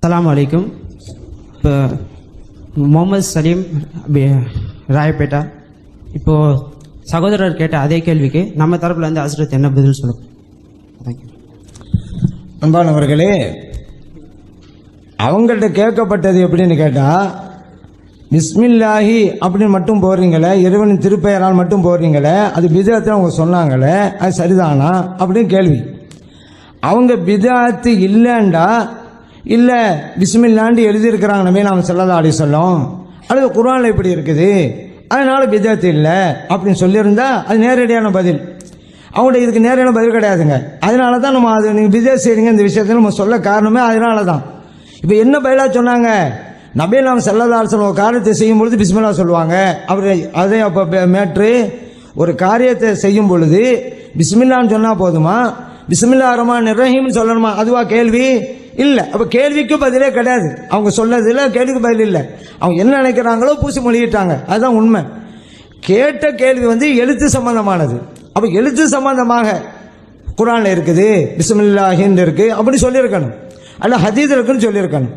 அஸ்ஸலாமு அலைக்கும். இப்போ முகமது சலீம் ராயப்பேட்டா. இப்போது சகோதரர் கேட்ட அதே கேள்விக்கு நம்ம தரப்புல இருந்து ஹஸ்ரத் என்ன பதில் சொல்லுங்க? தேங்க்யூ. அன்பானவர்களே, அவங்கள்ட்ட கேட்கப்பட்டது எப்படின்னு கேட்டால், பிஸ்மில்லாஹி அப்படின்னு மட்டும் போடுறீங்களே, இறைவனின் திருப்பெயரால் மட்டும் போடுறீங்களே, அது பிதாத்து அவங்க சொன்னாங்களே, அது சரிதானா அப்படின்னு கேள்வி. அவங்க பிதாத்து இல்லைண்டா இல்லை பிஸ்மில்லாண்டு எழுதியிருக்கிறாங்க நபி நாம ஸல்லல்லாஹு அலைஹி வஸல்லம், அல்லது குர்ஆனில் இப்படி இருக்குது அதனால பிதாத்து இல்லை அப்படின்னு சொல்லியிருந்தா அது நேரடியான பதில். அவங்கள்ட்ட இதுக்கு நேரடியான பதில் கிடையாதுங்க. அதனால தான் நம்ம அது நீங்கள் பிதாத் செய்றீங்க இந்த விஷயத்தில் நம்ம சொல்ல காரணமே அதனால தான். இப்போ என்ன பதிலாக சொன்னாங்க, நபி நாம ஸல்லல்லாஹு அலைஹி வஸல்லம் ஒரு காரியத்தை செய்யும் பொழுது பிஸ்மில்லா சொல்லுவாங்க. அவர் அதே அப்போ மேட்ரு ஒரு காரியத்தை செய்யும் பொழுது பிஸ்மில்லான்னு சொன்னால் போதுமா, பிஸ்மில்லாஹிர் ரஹ்மானிர் ரஹீம்னு சொல்லணுமா? அதுவா கேள்வி? இல்லை. அப்போ கேள்விக்கு பதிலே கிடையாது. அவங்க சொன்னதில் கேள்விக்கு பதில் இல்லை. அவங்க என்ன நினைக்கிறாங்களோ பூசி மொழியிட்டாங்க, அதுதான் உண்மை. கேட்ட கேள்வி எழுத்து சம்பந்தமானது. அப்போ எழுத்து சம்பந்தமாக குர்ஆன்ல இருக்குது பிஸ்மில்லாஹின்னு இருக்கு அப்படி சொல்லியிருக்கணும், அல்ல ஹதீஸ் இருக்குன்னு சொல்லியிருக்கணும்.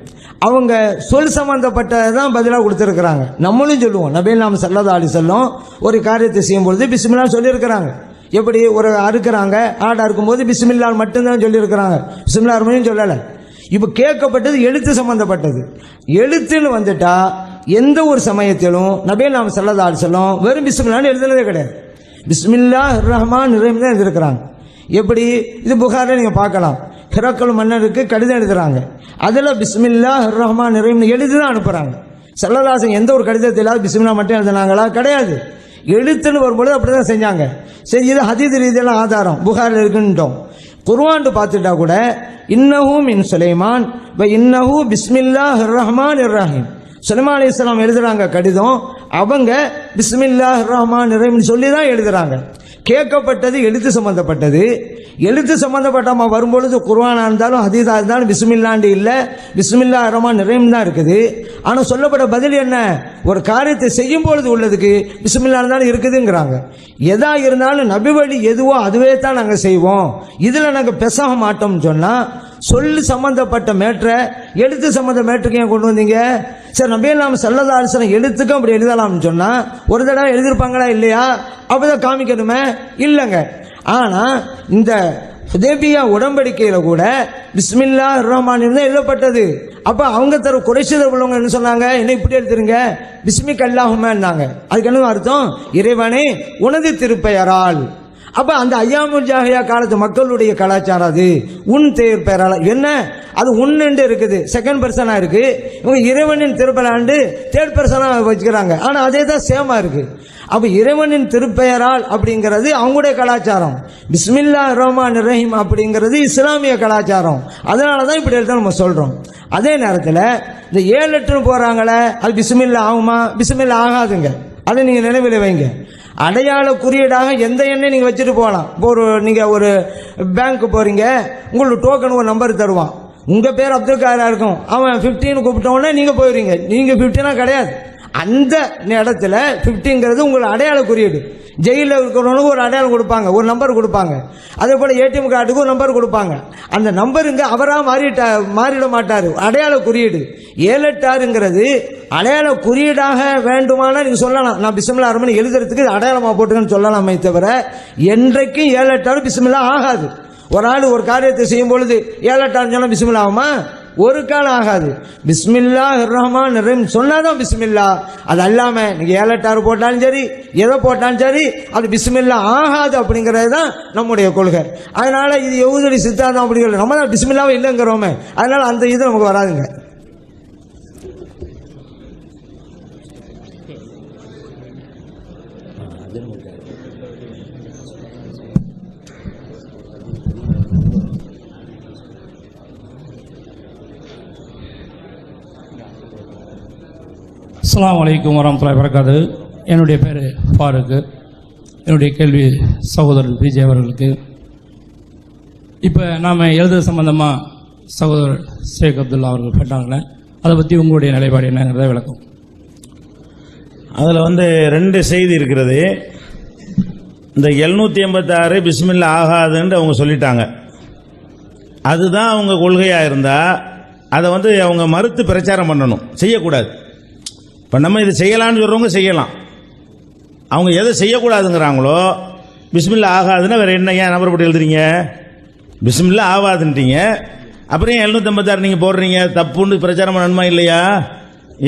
அவங்க சொல் சம்பந்தப்பட்டதான் பதிலாக கொடுத்துருக்குறாங்க. நம்மளும் சொல்லுவோம், நபி நாம ஸல்லல்லாஹு அலைஹி வஸல்லம் ஒரு காரியத்தை செய்யும் பொழுது பிஸ்மில்லா சொல்லியிருக்கிறாங்க. எப்படி ஒரு அறுக்கிறாங்க, ஆடை அறுக்கும்போது பிஸ்மில்லா மட்டும்தான் சொல்லியிருக்கிறாங்க, பிஸ்மில்லா ரஹ்மான் சொல்லலை. இப்போ கேட்கப்பட்டது எழுத்து சம்பந்தப்பட்டது. எழுத்துன்னு வந்துட்டா எந்த ஒரு சமயத்திலும் நபி நாம ஸல்லல்லாஹு அலைஹி வஸல்லம் வெறும் பிஸ்மில்லான்னு எழுதுனதே கிடையாது, பிஸ்மில்லாஹிர் ரஹ்மானிர் ரஹீம் தான் எழுதியிருக்கிறாங்க. எப்படி இது புகாரில் நீங்கள் பார்க்கலாம். ஹிரக்கல் மன்னருக்கு கடிதம் எழுதுறாங்க, அதில் பிஸ்மில்லாஹிர் ரஹ்மானிர் ரஹீம் எழுதி தான் அனுப்புகிறாங்க. ஸல்லல்லாஹு அலைஹி வஸல்லம் எந்த ஒரு கடிதத்தில் பிஸ்மில்லா மட்டும் எழுதினாங்களா? கிடையாது. எழுத்துன்னு வரும்பொழுது அப்படி தான் செஞ்சாங்க. சரி, இது ஹதீஸ் ரீதியெல்லாம் ஆதாரம் புகாரில் இருக்குன்ட்டோம். குர்ஆன் பார்த்துட்டா கூட இன்னஹு மின் சுலைமான் வ இன்னஹு பிஸ்மில்லாஹிர் ரஹ்மானிர் ரஹீம், சுலைமான் அலைஹிஸ்ஸலாம் எழுதுறாங்க கடிதம், அவங்க பிஸ்மில்லாஹிர் ரஹ்மானிர் ரஹீம் சொல்லி தான் எழுதுறாங்க. கேட்கப்பட்டது எழுத்து சம்பந்தப்பட்டது. எழுத்து சம்பந்தப்பட்டமா வரும்பொழுது குர்ஆனா இருந்தாலும் ஹதீஸா இருந்தாலும் பிஸ்மில்லாண்டு இல்லை, பிஸ்மில்லாஹிர் ரஹ்மானிர் ரஹீம் தான் இருக்குது. ஆனால் சொல்லப்பட்ட பதில் என்ன, ஒரு காரியத்தை செய்யும் பொழுது உள்ளதுக்கு பிஸ்மில்லா இருந்தாலும் இருக்குதுங்கிறாங்க. எதா இருந்தாலும் நபி வழி எதுவோ அதுவே தான் நாங்கள் செய்வோம், இதில் நாங்கள் பெசாக மாட்டோம்னு சொன்னால் சொல்லு சம்பந்தப்பட்ட மேற்றை எழுத்து சம்பந்த மேற்றுக்கு ஏன் கொண்டு வந்தீங்க? சரி, நபி நாம ஸல்லல்லாஹு அலைஹி வஸல்லம் எழுத்துக்கும் அப்படி எழுதலாம்னு சொன்னா ஒரு தடவை எழுதியிருப்பாங்களா இல்லையா? அப்பதான் காமிக்கணுமே, இல்லைங்க. ஆனா இந்த ஹுதைபியா உடன்படிக்கையில கூட பிஸ்மில்லாஹிர் ரஹ்மானிர் தான் எழுதப்பட்டது. அப்ப அவங்க தர குறைஷில உள்ளவங்க என்ன சொன்னாங்க, என்ன இப்படி எழுதுறீங்க, பிஸ்மிக அல்லாஹும்மன்னாங்க. அதுக்கு என்ன அர்த்தம், இறைவனே உனது திருப்பெயரால். அப்ப அந்த ஐயாமுல் ஜாஹிலியா காலத்து மக்களுடைய கலாச்சாரம் அது உன் திருப்பெயரால். என்ன அது உன்னு இருக்குது, செகண்ட் பர்சனா இருக்கு. இவங்க இறைவனின் திருப்பெயராண்டு தேர்ட் பர்சனா வச்சுக்கிறாங்க. ஆனா அதே தான் சேமா இருக்கு. அப்ப இறைவனின் திருப்பெயரால் அப்படிங்கிறது அவங்களுடைய கலாச்சாரம், பிஸ்மில்லாஹிர் ரஹ்மானிர் ரஹீம் அப்படிங்கிறது இஸ்லாமிய கலாச்சாரம். அதனாலதான் இப்படி எழுத நம்ம சொல்றோம். அதே நேரத்தில் இந்த 7 லெட்டர் போறாங்களே, அது பிஸ்மில்லா ஆகுமா? பிஸ்மில்லா ஆகாதுங்க. அதை நீங்க நினைவில் வைங்க. அடையாள குறியீடாக எந்த எண்ணை நீங்க வச்சுட்டு போகலாம். இப்போ நீங்க ஒரு பேங்க் போறீங்க, உங்களுக்கு டோக்கன் ஒரு நம்பர் தருவான், உங்க பேர் அப்துல் காரா இருக்கும், அவன் 15 கூப்பிட்டோன்னே நீங்க போயிருவீங்க. நீங்க 15 கிடையாது, அந்த இடத்துல 50ங்கிறது உங்களுக்கு அடையாள குறியீடு. ஜெயிலில் இருக்கிறவனுக்கு ஒரு அடையாளம் கொடுப்பாங்க, ஒரு நம்பர் கொடுப்பாங்க. அதே போல ஏடிஎம் கார்டுக்கு ஒரு நம்பர் கொடுப்பாங்க. அந்த நம்பருங்க அவராக மாறிட மாட்டாரு, அடையாள குறியீடு. 786ங்கிறது அடையாள குறியீடாக வேண்டுமானா நீங்க சொல்லலாம், நான் பிஸ்மில்லாஹிர் ரஹ்மான் எழுதுறதுக்கு அடையாளமா போட்டுக்கன்னு சொல்லலாமே தவிர என்றைக்கும் 786 பிஸ்மில்லா ஆகாது. ஒரு ஆள் ஒரு காரியத்தை செய்யும் பொழுது 786 சொன்னா பிஸ்மில்லா ஆகுமா? ஒரு காலம் ஆகாது. பிஸ்மில்லாஹிர் ரஹ்மானிர் ரஹீம் சொன்னாதான் பிஸ்மில்லா. அது அல்லாம நீங்க 786 போட்டாலும் சரி, எதை போட்டாலும் சரி, அது பிஸ்மில்லா ஆகாது. அப்படிங்கிறது தான் நம்முடைய கொள்கை. அதனால இது யஹூதி சித்தாந்தம் அப்படிங்கிறது, நம்ம தான் பிஸ்மில்லாவே இல்லைங்கிறோமே, அதனால அந்த இது நமக்கு வராதுங்க. அஸ்ஸலாமு அலைக்கும் வரஹ்மத்துல்லாஹி வபரகாத்துஹு. என்னுடைய பேர் ஃபாரூக்கு. என்னுடைய கேள்வி சகோதரர் விஜய் அவர்களுக்கு. இப்போ நாம் எழுத சம்பந்தமாக சகோதரர் ஷேக் அப்துல்லா அவர்கள் கேட்டாங்களே, அதை பற்றி உங்களுடைய நிலைப்பாடு என்னங்கிறத விளக்கம். அதில் 2 செய்தி இருக்கிறது. இந்த 786 பிஸ்மில்லா ஆகாதுன்னு அவங்க சொல்லிட்டாங்க. அதுதான் அவங்க கொள்கையாக இருந்தால் அதை வந்து அவங்க மறுத்து பிரச்சாரம் பண்ணணும், செய்யக்கூடாது. இப்போ நம்ம இது செய்யலாம்னு சொல்கிறவங்க செய்யலாம். அவங்க எதை செய்யக்கூடாதுங்கிறாங்களோ, பிஸ்மில்லா ஆகாதுன்னா வேறு என்ன, ஏன் நம்பர் போட்டு எழுதுறீங்க? பிஸ்மில்லா ஆகாதுன்றீங்க, அப்புறம் ஏன் 756 நீங்கள் போடுறீங்க? தப்புன்னு பிரச்சாரம் பண்ணணுமா இல்லையா?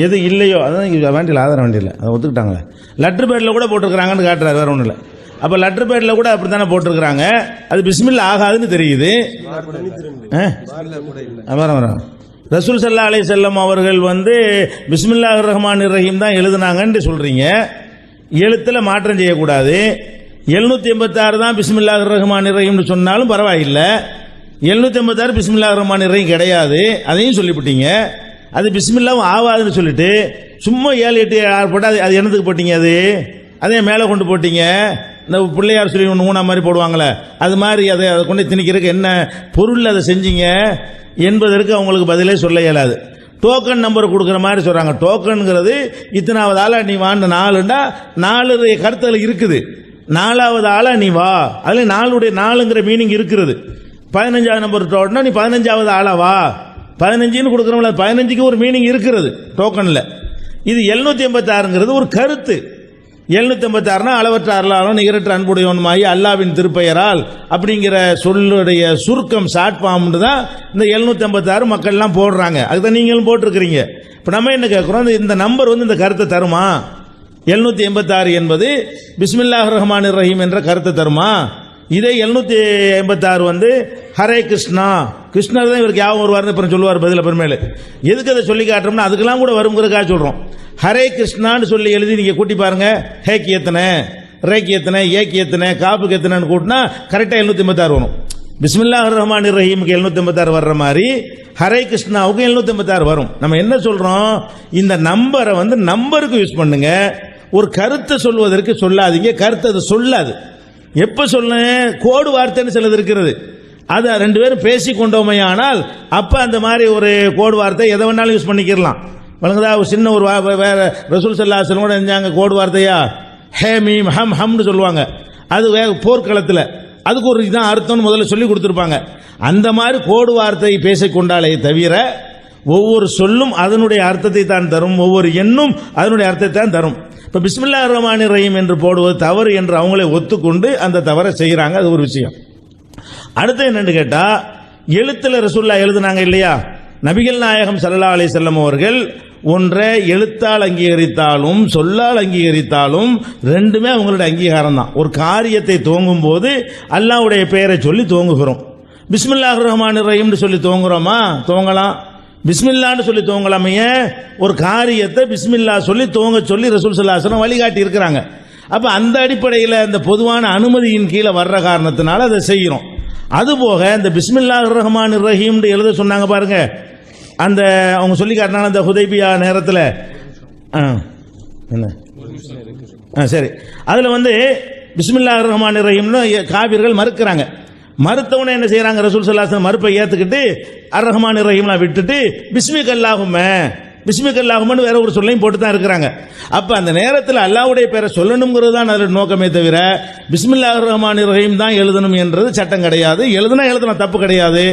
எது இல்லையோ அதான் வேண்டியில்லை, ஆதாரம் வேண்டியில்லை, அதை ஒத்துக்கிட்டாங்களே. லெட்டர் பேடில் கூட போட்டிருக்கிறாங்கன்னு காட்டுறாரு, வேறு ஒன்றும் இல்லை. அப்போ லெட்டர் பேடில் கூட அப்படி தானே போட்டிருக்கிறாங்க, அது பிஸ்மில்லா ஆகாதுன்னு தெரியுது. வரோம் ரசூல் ஸல்லல்லாஹு அலைஹி வஸல்லம் அவர்கள் வந்து பிஸ்மில்லாஹிர் ரஹ்மானிர் ரஹீம் தான் எழுதுனாங்கன்னு சொல்கிறீங்க. எழுத்தில் மாற்றம் செய்யக்கூடாது. 786 தான் பிஸ்மில்லாஹிர் ரஹ்மானிர் ரஹீம்னு சொன்னாலும் பரவாயில்லை. 786 பிஸ்மில்லாஹிர் ரஹ்மானிர் ரஹீம் கிடையாது, அதையும் சொல்லிவிட்டீங்க. அது பிஸ்மில்லாவும் ஆவாதுன்னு சொல்லிட்டு சும்மா 7, 8, 6 போட்டால் அது என்னத்துக்கு போட்டீங்க? அதே மேலே கொண்டு போட்டீங்க. இந்த பிள்ளையார் சொல்லி ஒன்று ஊனா மாதிரி போடுவாங்களே, அது மாதிரி அதை கொண்டு திணிக்கிறதுக்கு என்ன பொருள் அதை செஞ்சீங்க என்பதற்கு அவங்களுக்கு பதிலே சொல்ல இயலாது. டோக்கன் நம்பர் கொடுக்குற மாதிரி சொல்கிறாங்க. டோக்கனுங்கிறது இத்தனாவது ஆளா நீ வான்னு 4ண்டா 4 கருத்தில் இருக்குது. 4வது ஆளா நீ வா, அதில் 4ங்கிற மீனிங் இருக்கிறது. 15வது நம்பர் டோட்டனா நீ 15வது ஆளா வா, 15ன்னு கொடுக்குறோம்ல, 15க்கு ஒரு மீனிங் இருக்கிறது டோக்கனில். இது 786ங்கிறது ஒரு கருத்து. 786னா அளவற்ற அருளாலும் நிகரற்ற அன்புடையவனுமாகி அல்லாவின் திருப்பெயரால் அப்படிங்கிற சொல்லுடைய சுருக்கம் ஷார்ட் ஃபார்ம்னு தான் இந்த 786 மக்கள்லாம் போடுறாங்க. அதுதான் நீங்களும் போட்டிருக்கிறீங்க. இப்போ நம்ம என்ன கேட்குறோம், இந்த நம்பர் வந்து இந்த கருத்தை தருமா? 786 என்பது பிஸ்மில்லாஹிர் ரஹ்மானிர் ரஹீம் என்ற கருத்தை தருமா? இதே 786 வந்து ஹரே கிருஷ்ணா, கிருஷ்ணர் தான் இவருக்கு யாவும் வருவார்னு அப்புறம் சொல்லுவார் பதில் அப்புறமேலு. எதுக்கு அதை சொல்லி காட்டுறோம்னா அதுக்கெல்லாம் கூட வருங்கிறதுக்காக சொல்கிறோம். ஹரே கிருஷ்ணான்னு சொல்லி எழுதி நீங்கள் கூட்டி பாருங்க, ஹேக்கு எத்தனை, ரேக்கு எத்தனை, ஏக்கு எத்தனை, காப்புக்கு எத்தனைன்னு கூட்டினா கரெக்டாக 786 வரும். பிஸ்மில்லாஹிர் ரஹ்மானிர் ரஹீமுக்கு 786 வர்ற மாதிரி ஹரே கிருஷ்ணாவுக்கு 786 வரும். நம்ம என்ன சொல்கிறோம், இந்த நம்பரை வந்து நம்பருக்கு யூஸ் பண்ணுங்க, ஒரு கருத்தை சொல்வதற்கு சொல்லாதீங்க. கருத்தை அது சொல்லாது. எப்போ சொல்ல, கோடு வார்த்தைன்னு சிலது இருக்கிறது, அதை 2 பேரும் பேசி கொண்டோமையானால் அப்போ அந்த மாதிரி ஒரு கோடு வார்த்தை எதை வேணாலும் யூஸ் பண்ணிக்கிறலாம். வழங்குதா? ஒரு சின்ன ஒரு வேற ரசூல் ஸல்லல்லாஹு அலைஹி வஸல்லம் கூட செஞ்சாங்க கோடு வார்த்தையா, ஹே மீம் ஹம் ஹம்னு சொல்லுவாங்க. அது போர்க்களத்தில் அதுக்கு ஒரு இதான் அர்த்தம்னு முதல்ல சொல்லி கொடுத்துருப்பாங்க. அந்த மாதிரி கோடு வார்த்தை பேசிக்கொண்டாலே தவிர ஒவ்வொரு சொல்லும் அதனுடைய அர்த்தத்தை தான் தரும், ஒவ்வொரு எண்ணும் அதனுடைய அர்த்தத்தை தான் தரும். இப்போ பிஸ்மில்லாஹிர் ரஹ்மானிர் ரஹீம் என்று போடுவது தவறு என்று அவங்களே ஒத்துக்கொண்டு அந்த தவறை செய்கிறாங்க. அது ஒரு விஷயம். அடுத்து என்னன்னு கேட்டா, எழுத்துல ரசூலுல்லாஹ் எழுதுனாங்க இல்லையா, நபிகள் நாயகம் ஸல்லல்லாஹு அலைஹி வஸல்லம் அவர்கள் ஒன்றை எழுத்தால் அங்கீகரித்தாலும் சொல்லால் அங்கீகரித்தாலும் ரெண்டுமே அவங்களுடைய அங்கீகாரம் தான். ஒரு காரியத்தை துவங்கும் போது அல்லாஹ்வுடைய பெயரை சொல்லி துவங்குகிறோம். பிஸ்மில்லாஹிர் ரஹ்மானிர் ரஹீம்னு சொல்லி துவங்குறோமா? துவங்கலாம். பிஸ்மில்லான்னு சொல்லி துவங்கலாமே. ஒரு காரியத்தை பிஸ்மில்லா சொல்லி துவங்க சொல்லி ரசூல் ஸல்லல்லாஹு அலைஹி வஸல்லம் வழிகாட்டி இருக்கிறாங்க. அப்போ அந்த அடிப்படையில் அந்த பொதுவான அனுமதியின் கீழே வர்ற காரணத்தினால அதை செய்கிறோம். அதுபோக இந்த பிஸ்மில்லாஹிர் ரஹ்மானிர் ரஹீம் எழுத சொன்னாங்க பாருங்க, அந்த அவங்க சொல்லி காட்டினாங்க அந்த ஹுதைபியா நேரத்தில். என்ன சரி, அதில் வந்து பிஸ்மில்லாஹிர் ரஹ்மானிர் ரஹீம்னு காபிர்கள் மறுக்கிறாங்க. மறுத்தவனே என்ன செய்யறாங்க, ரசூல் ஸல்லல்லாஹு அலைஹி வஸல்லம் மறுப்பை ஏற்றுக்கிட்டு அர் ரஹ்மானிர் ரஹீம்லாம் விட்டுட்டு பிஸ்மிகல்லாஹும்மன்னு வேற ஒரு சொல்லையும் போட்டு தான் இருக்கிறாங்க. அப்போ அந்த நேரத்தில் அல்லாஹ்வுடைய பேரை சொல்லணுங்கிறது தான் அதில் நோக்கமே தவிர பிஸ்மில்லாஹிர் ரஹ்மானிர் ரஹீம் தான் எழுதணும் என்றது சட்டம் கிடையாது. எழுதலாம், தப்பு கிடையாது.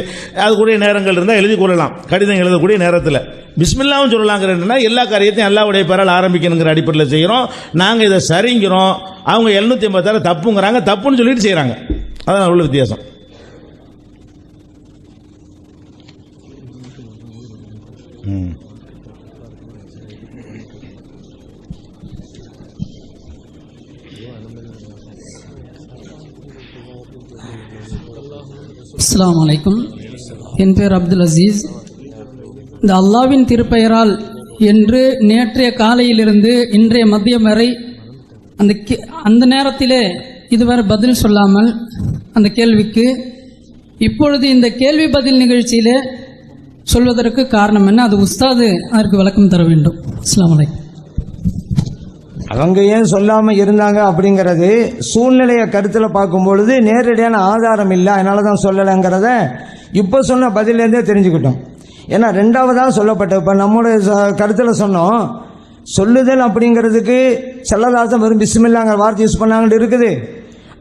அதுக்குரிய நேரங்கள் இருந்தால் எழுதி கொள்ளலாம். கடிதம் எழுதக்கூடிய நேரத்தில் பிஸ்மில்லாவும் சொல்லலாங்கிறதுனா எல்லா காரியத்தையும் அல்லாஹ்வுடைய பேரால் ஆரம்பிக்கணுங்கிற அடிப்படையில் செய்கிறோம். நாங்கள் இதை சரிங்கிறோம், அவங்க 786 தப்புங்கிறாங்க, தப்புன்னு சொல்லிட்டு செய்கிறாங்க. அதான் உள்ள வித்தியாசம். அஸ்ஸலாமு அலைக்கும். என் பேர் அப்துல் அசீஸ். இந்த அல்லாவின் திருப்பெயரால் என்று நேற்றைய காலையிலிருந்து இன்றைய மதியம் வரை அந்த நேரத்திலே இதுவரை பதில் சொல்லாமல் அந்த கேள்விக்கு இப்பொழுது இந்த கேள்வி பதில் நிகழ்ச்சியிலே சொல்வதற்கு காரணம் என்ன? அது உஸ்தாது அதற்கு விளக்கம் தர வேண்டும். அஸ்ஸலாமு அலைக்கும். அவங்க ஏன் சொல்லாம இருந்தாங்க அப்படிங்கிறது சூழ்நிலையை கருத்தில் பார்க்கும் பொழுது நேரடியான ஆதாரம் இல்லை, அதனால தான் சொல்லலைங்கிறத இப்போ சொன்ன பதிலேருந்தே தெரிஞ்சுக்கிட்டோம். ஏன்னா 2வதாக சொல்லப்பட்ட இப்போ நம்முடைய கருத்தில் சொன்னோம், சொல்லுதல் அப்படிங்கிறதுக்கு செல்லதாசம் வெறும் பிஸ்மில்லாங்கிற வார்த்தை யூஸ் பண்ணாங்கன்னு இருக்குது.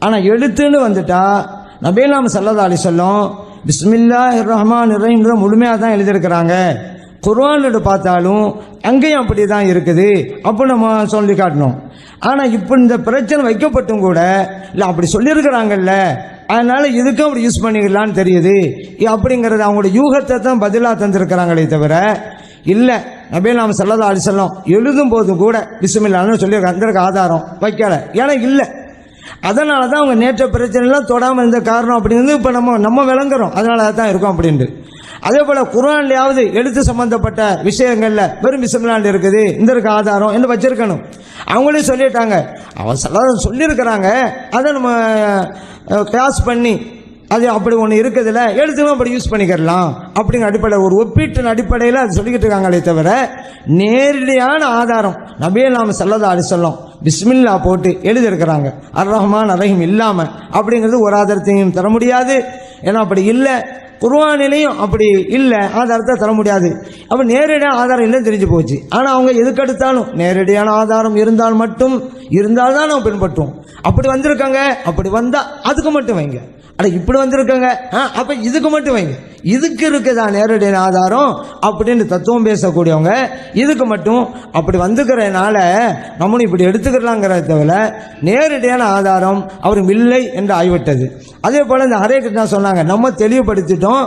ஆனால் எழுத்துன்னு வந்துட்டா நபிகள் நாயகம் ஸல்லல்லாஹு அலைஹி வஸல்லம் பிஸ்மில்லாஹிர் ரஹ்மானிர் ரஹீம் தான் முழுமையாக தான் எழுதியிருக்கிறாங்க. குர்ஆன்ல பார்த்தாலும் அங்கேயும் அப்படி தான் இருக்குது அப்போ நம்ம சொல்லி காட்டணும். ஆனால் இப்போ இந்த பிரச்சனை வைக்கப்பட்டும் கூட இல்லை அப்படி சொல்லியிருக்கிறாங்கல்ல, அதனால இதுக்கும் அப்படி யூஸ் பண்ணிக்கலான்னு தெரியுது அப்படிங்கிறது அவங்களோட யூகத்தை தான் பதிலாக தந்திருக்கிறாங்களே தவிர இல்லை நபி நாம ஸல்லல்லாஹு அலைஹி வஸல்லம் எழுதும் போது கூட பிஸ்மில்லாஹ்னு சொல்லி அந்த ஆதாரம் வைக்கல. ஏன்னா இல்லை, அதனால தான் அவங்க நேற்ற பிரச்சனைலாம் தொடாமல் இருந்த காரணம் அப்படிங்கிறது இப்போ நம்ம விளங்குறோம். அதனால தான் இருக்கும் அப்படின்ட்டு. அதே போல குர்ஆன்லயாவது எழுத்து சம்பந்தப்பட்ட விஷயங்கள்ல வெறும் பிஸ்மில்லாஹ் இருக்குது, இந்த இருக்க ஆதாரம் என்று வச்சிருக்கணும். அவங்களே சொல்லிட்டாங்க, அவன் சொல்லியிருக்கிறாங்க, அதை நம்ம கிராஸ் பண்ணி அது அப்படி ஒன்று இருக்குதுல்ல, எழுத்துமே அப்படி யூஸ் பண்ணிக்கலாம் அப்படிங்கிற அடிப்படையில் ஒரு ஒப்பீட்டின் அடிப்படையில் அது சொல்லிக்கிட்டு இருக்காங்களே தவிர நேரடியான ஆதாரம் நபியே நாம ஸல்லல்லாஹு அலைஹி வஸல்லம் பிஸ்மில்லா போட்டு எழுதியிருக்கிறாங்க அர் ரஹ்மான் அர் ரஹீம் இல்லாமல் அப்படிங்கிறது ஒரு ஆதாரத்தையும் தர முடியாது. ஏன்னா அப்படி இல்லை, குர்ஆனிலையும் அப்படி இல்லை, ஆதாரத்தை தர முடியாது. அப்போ நேரடியான ஆதாரம் இல்லைன்னு தெரிஞ்சு போச்சு. ஆனால் அவங்க எதுக்கெடுத்தாலும் நேரடியான ஆதாரம் இருந்தால்தான் நம்ம பின்பற்றுவோம். அப்படி வந்திருக்காங்க, அப்படி வந்தால் அதுக்கு மட்டும் வைங்க. அட இப்படி வந்திருக்காங்க, அப்போ இதுக்கு மட்டும் வைங்க. இதுக்கு இருக்குதா நேரடியான ஆதாரம் அப்படின்னு தத்துவம் பேசக்கூடியவங்க இதுக்கு மட்டும் அப்படி வந்துக்கிறதுனால நம்மளும் இப்படி எடுத்துக்கலாங்கிறத தவிர நேரடியான ஆதாரம் அவரும் இல்லை என்று ஆகிவிட்டது. அதே போல் இந்த ஹரே கிருஷ்ணா சொன்னாங்க, நம்ம தெளிவுபடுத்திட்டோம்.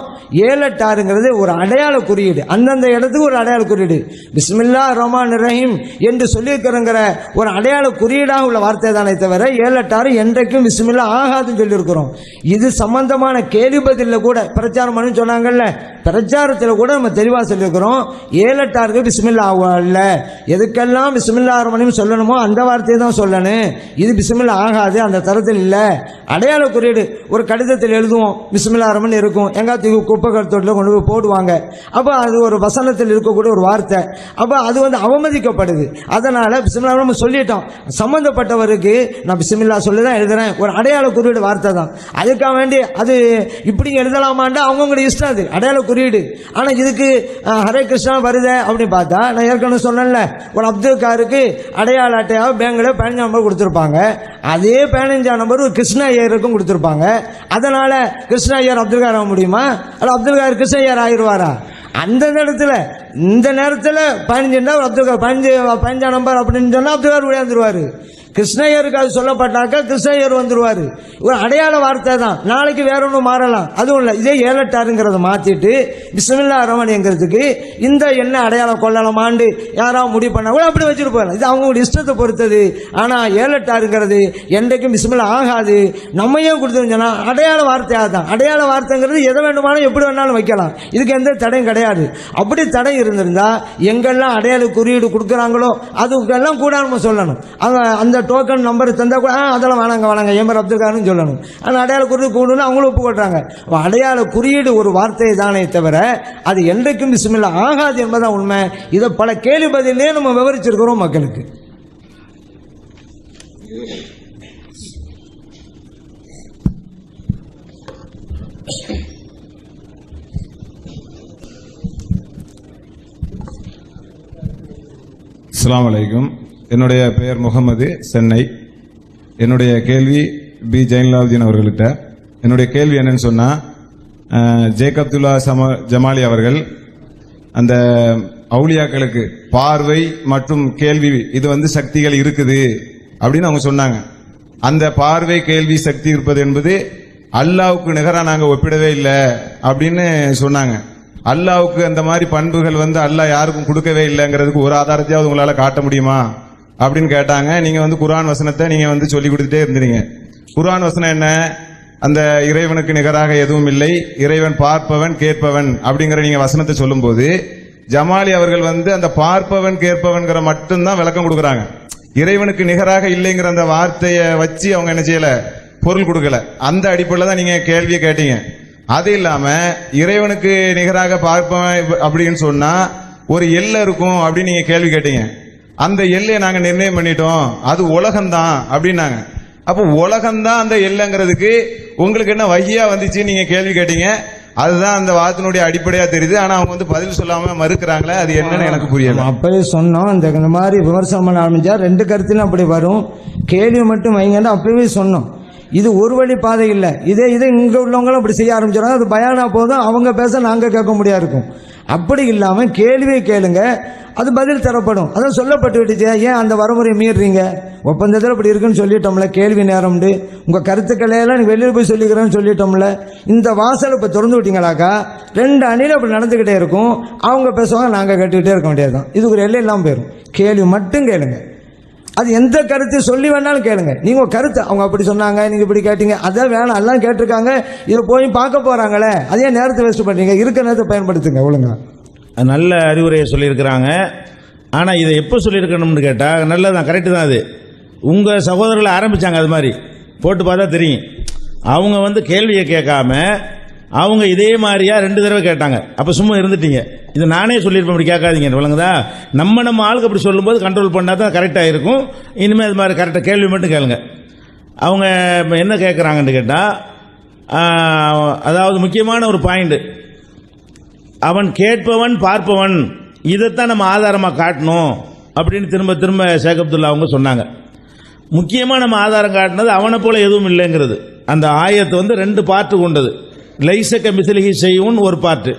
7-8 ஒரு அடையாள குறியீடு, அந்தந்த இடத்துக்கு ஒரு அடையாள குறியீடு. பிஸ்மில்லாஹ் ரஹ்மான் ரஹீம் என்று சொல்லியிருக்கிறங்கிற ஒரு அடையாள குறியீடாக உள்ள வார்த்தை தானே தவிர 7-8 என்றைக்கும் பிஸ்மில்லா ஆகாதுன்னு சொல்லியிருக்கிறோம். இது சம்பந்தமான கேள்வி பதிலில் கூட பிரச்சாரம் பண்ணி சொன்னாங்கல்ல, பிரச்சாரத்தில் கூட நம்ம தெளிவாக சொல்லியிருக்கிறோம். 7-8 பிஸ்மில்லா ஆகல, எதுக்கெல்லாம் பிஸ்மில்லாஹ் ரஹ்மான் ரஹீம் சொல்லணுமோ அந்த வார்த்தையை தான் சொல்லணும். இது பிஸ்மில்லா ஆகாது, அந்த தரத்தில் இல்லை. அடையாள குறியீடு ஒரு கடிதத்தில் எழுதுவோம், பிஸ்மில்லாஹ் ரஹ்மான் இருக்கும், எங்காத்துக்கு குப்பை கருத்தோட்டில் கொண்டு போய் போடுவாங்க. அப்போ அது ஒரு வசனத்தில் இருக்கக்கூடிய ஒரு வார்த்தை, அப்போ அது அவமதிக்கப்படுது. அதனால பிஸ்மில்லாஹ் நம்ம சொல்லிட்டோம், சம்பந்தப்பட்டவருக்கு நான் பிஸ்மில்லாஹ் சொல்லி தான் எழுதுறேன், ஒரு அடையாள குறியீடு வார்த்தை தான். அதுக்காக வேண்டி அது இப்படி எழுதலாமாண்டா அவங்கவுங்களோட இஷ்டம், அது அடையாள குறியீடு. ஆனால் இதுக்கு ஹரே கிருஷ்ணா வருது அப்படின்னு பார்த்தா, நான் ஏற்கனவே சொன்னேன்ல, ஒரு அப்துல் காருக்கு அடையாள அட்டையாக பேங்கில் 15 நம்பர் கொடுத்துருப்பாங்க, அதே 15 நம்பர் ஒரு கிருஷ்ண ஐயருக்கும் கொடுத்துருப்பாங்க. அதனால கிருஷ்ண ஐயர் அப்துல் கார் ஆக முடியுமா? அல்ல அப்துல் கார் கிருஷ்ண ஐயர் ஆகிடுவாரா? அந்த இடத்துல இந்த நேரத்தில் 15 அப்துல் கார் 15 நம்பர் அப்படின்னு சொன்னால் அப்துல் கார் விளையாந்துருவாரு. கிருஷ்ணய்யருக்கு அது சொல்லப்பட்டாக்கா கிருஷ்ணய்யர் வந்துருவாரு. ஒரு அடையாள வார்த்தை தான், நாளைக்கு வேற ஒன்று மாறலாம். அதுவும் இல்லை, இதே 7-8 மாற்றிட்டு பிஸ்மில்லாஹ் ரஹ்மான் என்கிறதுக்கு இந்த என்ன அடையாளம் கொள்ளலாமாண்டு யாராவது முடிவு பண்ணா கூட அப்படி வச்சுட்டு போகலாம். இது அவங்களோட இஷ்டத்தை பொறுத்தது. ஆனால் 7-8 என்றைக்கும் பிஸ்மில்லாஹ் ஆகாது. நம்ம ஏன் கொடுத்துருந்தோம்னா அடையாள வார்த்தையாக தான். அடையாள வார்த்தைங்கிறது எதை வேண்டுமானாலும் எப்படி வேணாலும் வைக்கலாம், இதுக்கு எந்த தடையும் கிடையாது. அப்படி தடை இருந்திருந்தா எங்கெல்லாம் அடையாள குறியீடு கொடுக்குறாங்களோ அதுக்கெல்லாம் கூட நம்ம சொல்லணும். அந்த டோக்கன் நம்பர் தந்தா கூட அதெல்லாம் வேணாங்க எம்பர் அப்துல் கார்னு சொல்லணும். ஆனால் அடையாள குறியீடு கூடணும் அவங்களும் ஒப்புக்கொள்றாங்க. அடையாள குறியீடு ஒரு வார்த்தை தானே தவிர அது என்றைக்கும் பிஸ்மில்லாஹ் ஆகாது என்பதான் உண்மை. இதை பல கேள்வி பதிலே நம்ம விவரிச்சிருக்கிறோம் மக்களுக்கு. அஸ்ஸலாமு அலைக்கும். என்னுடைய பெயர் முகமது, சென்னை. என்னுடைய கேள்வி பி ஜெயின்லாவுதீன் அவர்கள்ட்ட. என்னுடைய கேள்வி என்னன்னு சொன்னா, ஜேக் அப்துல்லா ஜமாலி அவர்கள் அந்த அவுலியாக்களுக்கு பார்வை மற்றும் கேள்வி இது சக்திகள் இருக்குது அப்படின்னு அவங்க சொன்னாங்க. அந்த பார்வை கேள்வி சக்தி இருப்பது என்பது அல்லாவுக்கு நிகரா நாங்க ஒப்பிடவே இல்லை அப்படின்னு சொன்னாங்க. அல்லாவுக்கு அந்த மாதிரி பண்புகள் அல்லாஹ் யாருக்கும் கொடுக்கவே இல்லைங்கிறதுக்கு ஒரு ஆதாரத்தையாவது உங்களால காட்ட முடியுமா அப்படின்னு கேட்டாங்க. நீங்க குர்ஆன் வசனத்தை நீங்க சொல்லி கொடுத்துட்டே இருந்தீங்க. குர்ஆன் வசனம் என்ன? அந்த இறைவனுக்கு நிகராக எதுவும் இல்லை, இறைவன் பார்ப்பவன் கேட்பவன் அப்படிங்கிற நீங்க வசனத்தை சொல்லும் போது ஜமாலி அவர்கள் அந்த பார்ப்பவன் கேட்பவன்கிற மட்டும்தான் விளக்கம் கொடுக்கறாங்க. இறைவனுக்கு நிகராக இல்லைங்கிற அந்த வார்த்தையை வச்சு அவங்க என்ன செய்யல, பொருள் கொடுக்கல. அந்த அடிப்படையில் தான் நீங்க கேள்வியை கேட்டீங்க. அது இல்லாம இறைவனுக்கு நிகராக பார்ப்பவன் அப்படின்னு சொன்னா ஒரு எல்லை இருக்கும் அப்படின்னு நீங்க கேள்வி கேட்டீங்க. அந்த எல்லையை நாங்க நிர்ணயம் பண்ணிட்டோம், அது உலகம்தான் அப்படின்னாங்க. அப்போ உலகம்தான் அந்த எல்லைங்கிறதுக்கு உங்களுக்கு என்ன வகையா வந்துச்சு நீங்க கேள்வி கேட்டீங்க. அதுதான் அந்த வார்த்தையினுடைய அடிப்படையா தெரியுது. ஆனா அவங்க பதில் சொல்லாம மறுக்கிறாங்களே, அது என்னன்னு எனக்கு புரியல. அப்பவே சொன்னோம், இந்த மாதிரி விமர்சனம் பண்ண ஆரம்பிச்சா 2 கருத்திலும் அப்படி வரும். கேள்வி மட்டும் வைங்கன்னா அப்பவே சொன்னோம். இது ஒரு வழி பாதை இல்லை. இதே இங்கே உள்ளவங்களும் அப்படி செய்ய ஆரம்பிச்சிடறாங்க. அது பயானா போதும், அவங்க பேச நாங்கள் கேட்க முடியாது இருக்கும். அப்படி இல்லாமல் கேள்வியை கேளுங்க, அது பதில் தரப்படும். அதான் சொல்லப்பட்டு விட்டுச்சு. ஏன் அந்த வரமுறையை மீறுறீங்க? ஒப்பந்தத்தில் இப்படி இருக்குன்னு சொல்லிட்டோம்ல, கேள்வி நேரம்ண்டு உங்கள் கருத்துக்களையெல்லாம் நீ வெளியில் போய் சொல்லிக்கிறேன்னு சொல்லிட்டோம்ல. இந்த வாசலை இப்போ திறந்து விட்டீங்களாக்கா 2 அணியில் அப்படி நடந்துக்கிட்டே இருக்கும். அவங்க பேசுவாங்க, நாங்கள் கேட்டுக்கிட்டே இருக்க வேண்டியது தான். இதுக்கு ஒரு எல்லை இல்லாமல் போயிடும். கேள்வி மட்டும் கேளுங்க. அது எந்த கருத்து சொல்லி வேணாலும் கேளுங்க. நீங்கள் ஒரு கருத்து அவங்க அப்படி சொன்னாங்க, நீங்கள் இப்படி கேட்டீங்க, அதான் வேணாம், எல்லாம் கேட்டிருக்காங்க, இதை போய் பார்க்க போகிறாங்களே, அதே நேரத்தை வேஸ்ட் பண்ணுறீங்க. இருக்க நேரத்தை பயன்படுத்துங்க ஒழுங்கா. நல்ல அறிவுரையை சொல்லியிருக்கிறாங்க. ஆனால் இதை எப்போ சொல்லியிருக்கணும்னு கேட்டால் நல்லதான், கரெக்டு தான். அது உங்கள் சகோதரர்கள் ஆரம்பித்தாங்க, அது மாதிரி போட்டு பார்த்தா தெரியும். அவங்க கேள்வியை கேட்காம அவங்க இதே மாதிரியா 2 தடவை கேட்டாங்க. அப்போ சும்மா இருந்துட்டீங்க. இது நானே சொல்லியிருப்பேன், இப்படி கேட்காதீங்க, விளங்குதா? நம்ம ஆளுக்கு அப்படி சொல்லும்போது கண்ட்ரோல் பண்ணால் தான் கரெக்டாக இருக்கும். இனிமேல் இது மாதிரி கரெக்டாக கேள்வி மட்டும் கேளுங்க. அவங்க என்ன கேட்குறாங்கன்னு கேட்டால், அதாவது முக்கியமான ஒரு பாயிண்ட், அவன் கேட்பவன் பார்ப்பவன், இதைத்தான் நம்ம ஆதாரமாக காட்டணும் அப்படின்னு திரும்ப திரும்ப ஷேக் அப்துல்லா அவங்க சொன்னாங்க. முக்கியமாக நம்ம ஆதாரம் காட்டினது அவனை போல எதுவும் இல்லைங்கிறது. அந்த ஆயத்து 2 பார்ட்டு கொண்டது. லைசக்க மிசிலிஹி செய்யும் ஒரு பார்ட்டு,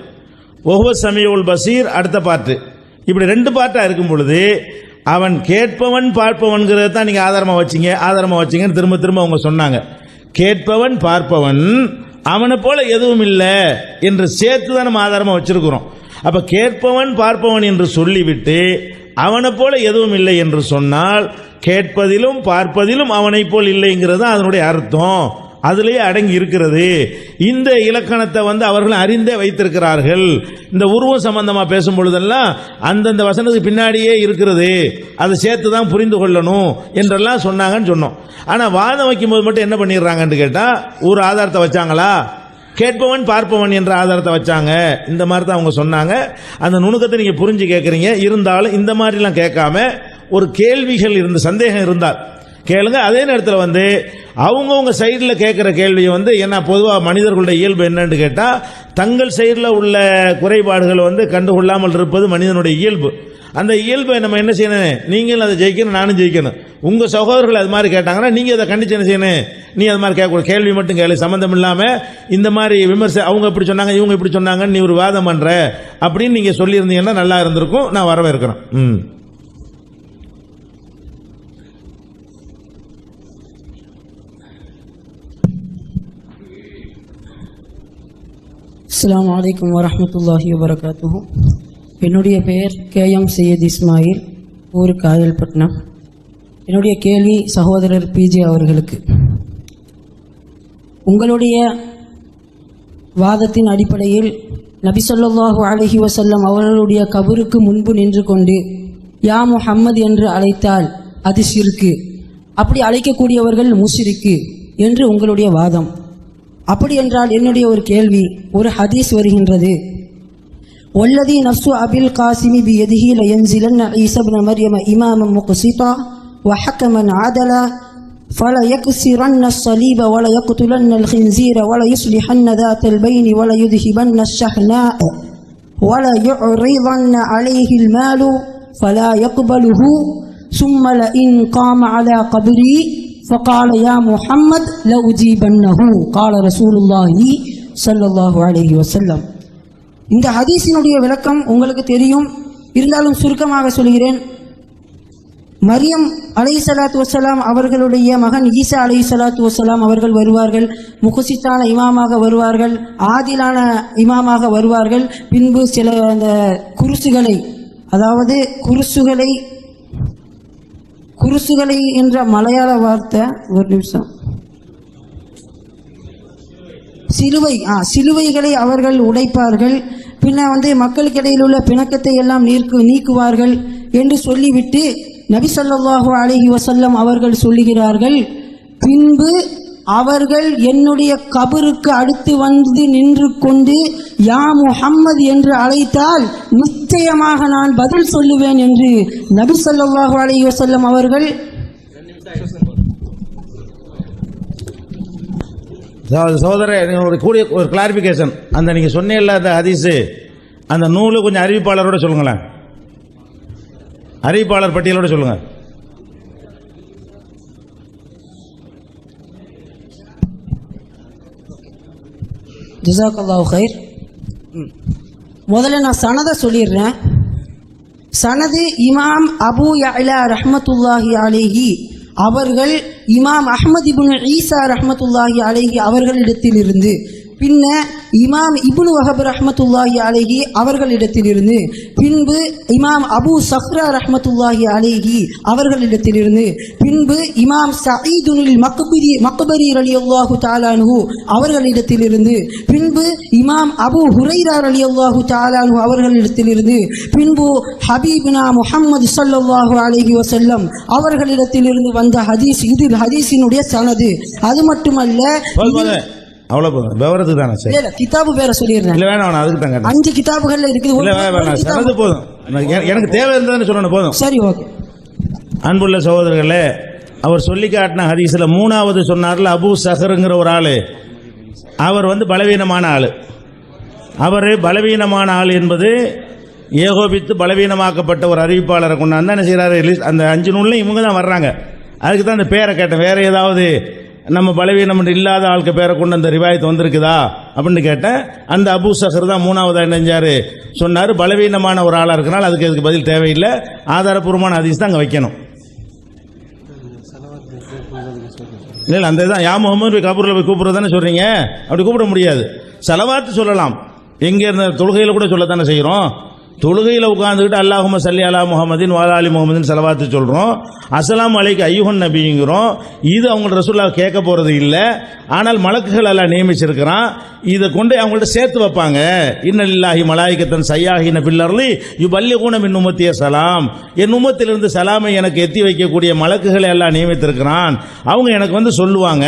ஒஹுவ சமீஉல் பசீர் அடுத்த பார்ட்டு. இப்படி 2 பார்ட்டாக இருக்கும் பொழுது அவன் கேட்பவன் பார்ப்பவன்கிறத தான் நீங்கள் ஆதாரமாக வச்சிங்கன்னு திரும்ப திரும்ப அவங்க சொன்னாங்க. கேட்பவன் பார்ப்பவன் அவனை போல எதுவும் இல்லை என்று சேர்த்து தான் நம்ம ஆதாரமாக வச்சிருக்கிறோம். அப்ப கேட்பவன் பார்ப்பவன் என்று சொல்லிவிட்டு அவனை போல எதுவும் இல்லை என்று சொன்னால் கேட்பதிலும் பார்ப்பதிலும் அவனை போல் இல்லைங்கிறது அதனுடைய அர்த்தம். அதிலேயே அடங்கி இருக்கிறது. இந்த இலக்கணத்தை அவர்கள் அறிந்தே வைத்திருக்கிறார்கள். இந்த உருவம் சம்பந்தமா பேசும் பொழுதெல்லாம் அந்தந்த வசனத்துக்கு பின்னாடியே இருக்கிறது, அதை சேர்த்து தான் புரிந்து கொள்ளணும் என்றெல்லாம் சொன்னாங்கன்னு சொன்னோம். ஆனா வாதம் வைக்கும் போது மட்டும் என்ன பண்ணிடுறாங்கன்னு கேட்டா, ஒரு ஆதாரத்தை வச்சாங்களா, கேட்பவன் பார்ப்பவன் என்ற ஆதாரத்தை வச்சாங்க. இந்த மாதிரி தான் அவங்க சொன்னாங்க. அந்த நுணுக்கத்தை நீங்க புரிஞ்சு கேட்கறீங்க. இருந்தாலும் இந்த மாதிரிலாம் கேட்காம ஒரு கேள்விகள் இருந்த சந்தேகம் இருந்தால் கேளுங்க. அதே நேரத்தில் அவங்கவுங்க சைடில் கேட்குற கேள்வியை ஏன்னா பொதுவாக மனிதர்களுடைய இயல்பு என்னன்னு கேட்டால், தங்கள் சைடில் உள்ள குறைபாடுகள் கண்டுகொள்ளாமல் இருப்பது மனிதனுடைய இயல்பு. அந்த இயல்பை நம்ம என்ன செய்யணும், நீங்களும் அதை ஜெயிக்கணும், நானும் ஜெயிக்கணும். உங்கள் சகோதரர்கள் அது மாதிரி கேட்டாங்கன்னா நீங்கள் அதை கண்டிச்சு என்ன செய்யணும், நீ அது மாதிரி கேட்கக்கூடாது. கேள்வி மட்டும் கேள்வி சம்மந்தம் இல்லாமல் இந்த மாதிரி அவங்க இப்படி சொன்னாங்க இவங்க இப்படி சொன்னாங்கன்னு நீ ஒரு வாதம் பண்ணுற அப்படின்னு நீங்கள் சொல்லியிருந்தீங்கன்னா நல்லா இருந்திருக்கும். நான் வரவேற்கிறேன். அஸ்ஸலாமு அலைக்கும் வரஹ்மத்துல்லாஹி வபரகாத்துஹு. என்னுடைய பெயர் KM சையத் இஸ்மாயில், ஊர் காயல்பட்டினம். என்னுடைய கேள்வி சகோதரர் PJ அவர்களுக்கு, உங்களுடைய வாதத்தின் அடிப்படையில் நபி ஸல்லல்லாஹு அலைஹி வஸல்லம் அவர்களுடைய கபருக்கு முன்பு நின்று கொண்டு யா முஹம்மது என்று அழைத்தால் அது ஷிர்கு, அப்படி அழைக்கக்கூடியவர்கள் முஷ்ரிக்கு என்று உங்களுடைய வாதம். அப்படி என்றால் என்னுடைய ஒரு கேள்வி, ஒரு ஹதீஸ் வருகின்றது, வல்லதி நஃப்சு அபில் காசிமி பியதிஹி லயன்ஸிலன்ன ஈஸா இப்னு மர்யம இமாமன் முக்ஸிதா வஹக்கமன் ஆதலா فلا يكسرن الصليب ولا يقتلن الخنزير ولا يصلحن ذات البين ولا يذهبن الشحناء ولا يعرضن عليه المال فلا يقبله ثم لئن قام على قبري فقال يا محمد لأجيبنه قال رسول الله صلى الله عليه وسلم. இந்த ஹதீஸினுடைய விளக்கம் உங்களுக்கு தெரியும், இருந்தாலும் சுருக்கமாக சொல்கிறேன். மரியம் அலைஹிஸ்ஸலாத்து வஸ்ஸலாம் அவர்களுடைய மகன் ஈசா அலைஹிஸ்ஸலாத்து வஸ்ஸலாம் அவர்கள் வருவார்கள், முக்ஸித்தான இமாமாக வருவார்கள், ஆதிலான இமாமாக வருவார்கள். பின்பு சில அந்த குருசுகளை, அதாவது குருசுகளை என்ற மலையாள வார்த்தை, ஒரு நிமிஷம், சிலுவைகளை அவர்கள் உடைப்பார்கள். பின்ன மக்களுக்கு இடையில் உள்ள பிணக்கத்தை எல்லாம் நீக்குவார்கள் என்று சொல்லிவிட்டு நபி ஸல்லல்லாஹு அலைஹி வஸல்லம் அவர்கள் சொல்லுகிறார்கள், பின்பு அவர்கள் என்னுடைய கபருக்கு அடுத்து நின்று கொண்டு யா முஹம்மது என்று அழைத்தால் நிச்சயமாக நான் பதில் சொல்லுவேன் என்று நபி ஸல்லல்லாஹு அலைஹி வஸல்லம் அவர்கள். சகோதரர் கூடிய ஒரு கிளாரிபிகேஷன், அந்த நீங்க சொன்னீங்கல்ல அந்த ஹதீஸ், அந்த நூலு கொஞ்சம் அறிவிப்பாளரோட சொல்லுங்களேன், அறிவிப்பாளர் பட்டியலோட சொல்லுங்க. ஜிசாக்கல்லாஹு ஹைர். முதல்ல நான் சனதை சொல்லிடுறேன். சனது இமாம் அபு யஅலா ரஹ்மத்துல்லாஹி அலைஹி அவர்கள் இமாம் அஹ்மத் இப்னு ஈசா ரஹ்மத்துல்லாஹி அலைஹி அவர்களிடத்திலிருந்து, பின்ன இமாம் இப்னு வஹப் ரஹ்மத்துல்லாஹி அலைஹி அவர்களிடத்திலிருந்து, பின்பு இமாம் அபு சஹ்ரா ரஹ்மத்துல்லாஹி அலைஹி அவர்களிடத்திலிருந்து, பின்பு இமாம் சயீதுல் மக்பரி ரலியல்லாஹு தஆலா அன்ஹு அவர்களிடத்திலிருந்து, பின்பு இமாம் அபு ஹுரைரா ரலியல்லாஹு தஆலா அன்ஹு அவர்களிடத்திலிருந்து, பின்பு ஹபீப்னா முஹம்மது ஸல்லல்லாஹு அலைஹி வஸல்லம் அவர்களிடத்திலிருந்து வந்த ஹதீஸ். இது ஹதீஸினுடைய சனது. அது மட்டுமல்ல, அவ்வளவு போதும், விவரத்துக்கு தானே. சரி, இல்ல கிதாபு பேர சொல்லிடுறேன். இல்ல வேணாம், அதுக்கு தான் கேட்டேன். 5 கிதாபுகள்ல இருக்குது. இல்ல வேணாம், சனது போதும். எனக்கு தேவை இருந்ததுன்னு சொல்லணும், போதும். சரி, ஓகே. அன்புள்ள சகோதரர்களே, அவர் சொல்லி காட்டின ஹதீஸ்ல 3வது சொன்னார்ல, அபு சஹருங்கிற ஒரு ஆளு, அவர் பலவீனமான ஆளு. அவர் பலவீனமான ஆள் என்பது ஏகோபித்து பலவீனமாக்கப்பட்ட ஒரு அறிவிப்பாளரை கொண்டாந்து என்ன செய்யறாரு, அந்த 5 நூல்ல இவங்க தான் வர்றாங்க. அதுக்கு தான் அந்த பேரை கேட்டேன். வேற ஏதாவது நம்ம பலவீனம் இல்லாத ஆளுக்கு பேரை கொண்டு அந்த ரிவாயத்து வந்திருக்குதா அப்படின்னு கேட்டேன். அந்த அபு சஹர் தான் 3வது நினைஞ்சாரு சொன்னாரு. பலவீனமான ஒரு ஆளா இருக்கனால அதுக்கு பதில் தேவையில்லை, ஆதாரபூர்வமான ஹதீஸ் தான் அங்கே வைக்கணும். இல்லை, அந்த இதுதான் யா முகமது கபூரில் போய் கூப்பிடுறதானே சொல்றீங்க. அப்படி கூப்பிட முடியாது. சலவாத்து சொல்லலாம், எங்க இருந்த தொழுகையில் கூட சொல்லத்தானே செய்கிறோம். தொழுகையில் உட்கார்ந்துக்கிட்டு அல்லாஹும்ம ஸல்லி அலா முஹம்மதின் வ அலா ஆலி முஹம்மதின் ஸலவாத்து சொல்கிறோம், அஸ்ஸலாமு அலைக்க ஐயுஹன் நபிங்கிறோம். இது அவங்க ரசூலுல்லாஹ் கேட்க போகிறது இல்லை. ஆனால் மலக்குகள் எல்லாம் நியமிச்சிருக்கிறான், இதை கொண்டு அவங்கள்ட்ட சேர்த்து வைப்பாங்க. இன்னலில்லாஹி மலாயிகத்தன் சையாஹின ஃபில் அர்லி யுபல்லிகுன மின் உம்மத்திய சலாம். என் உம்மத்திலிருந்து சலாமை எனக்கு எத்தி வைக்கக்கூடிய மலக்குகளை எல்லாம் நியமித்திருக்கிறான். அவங்க எனக்கு சொல்லுவாங்க.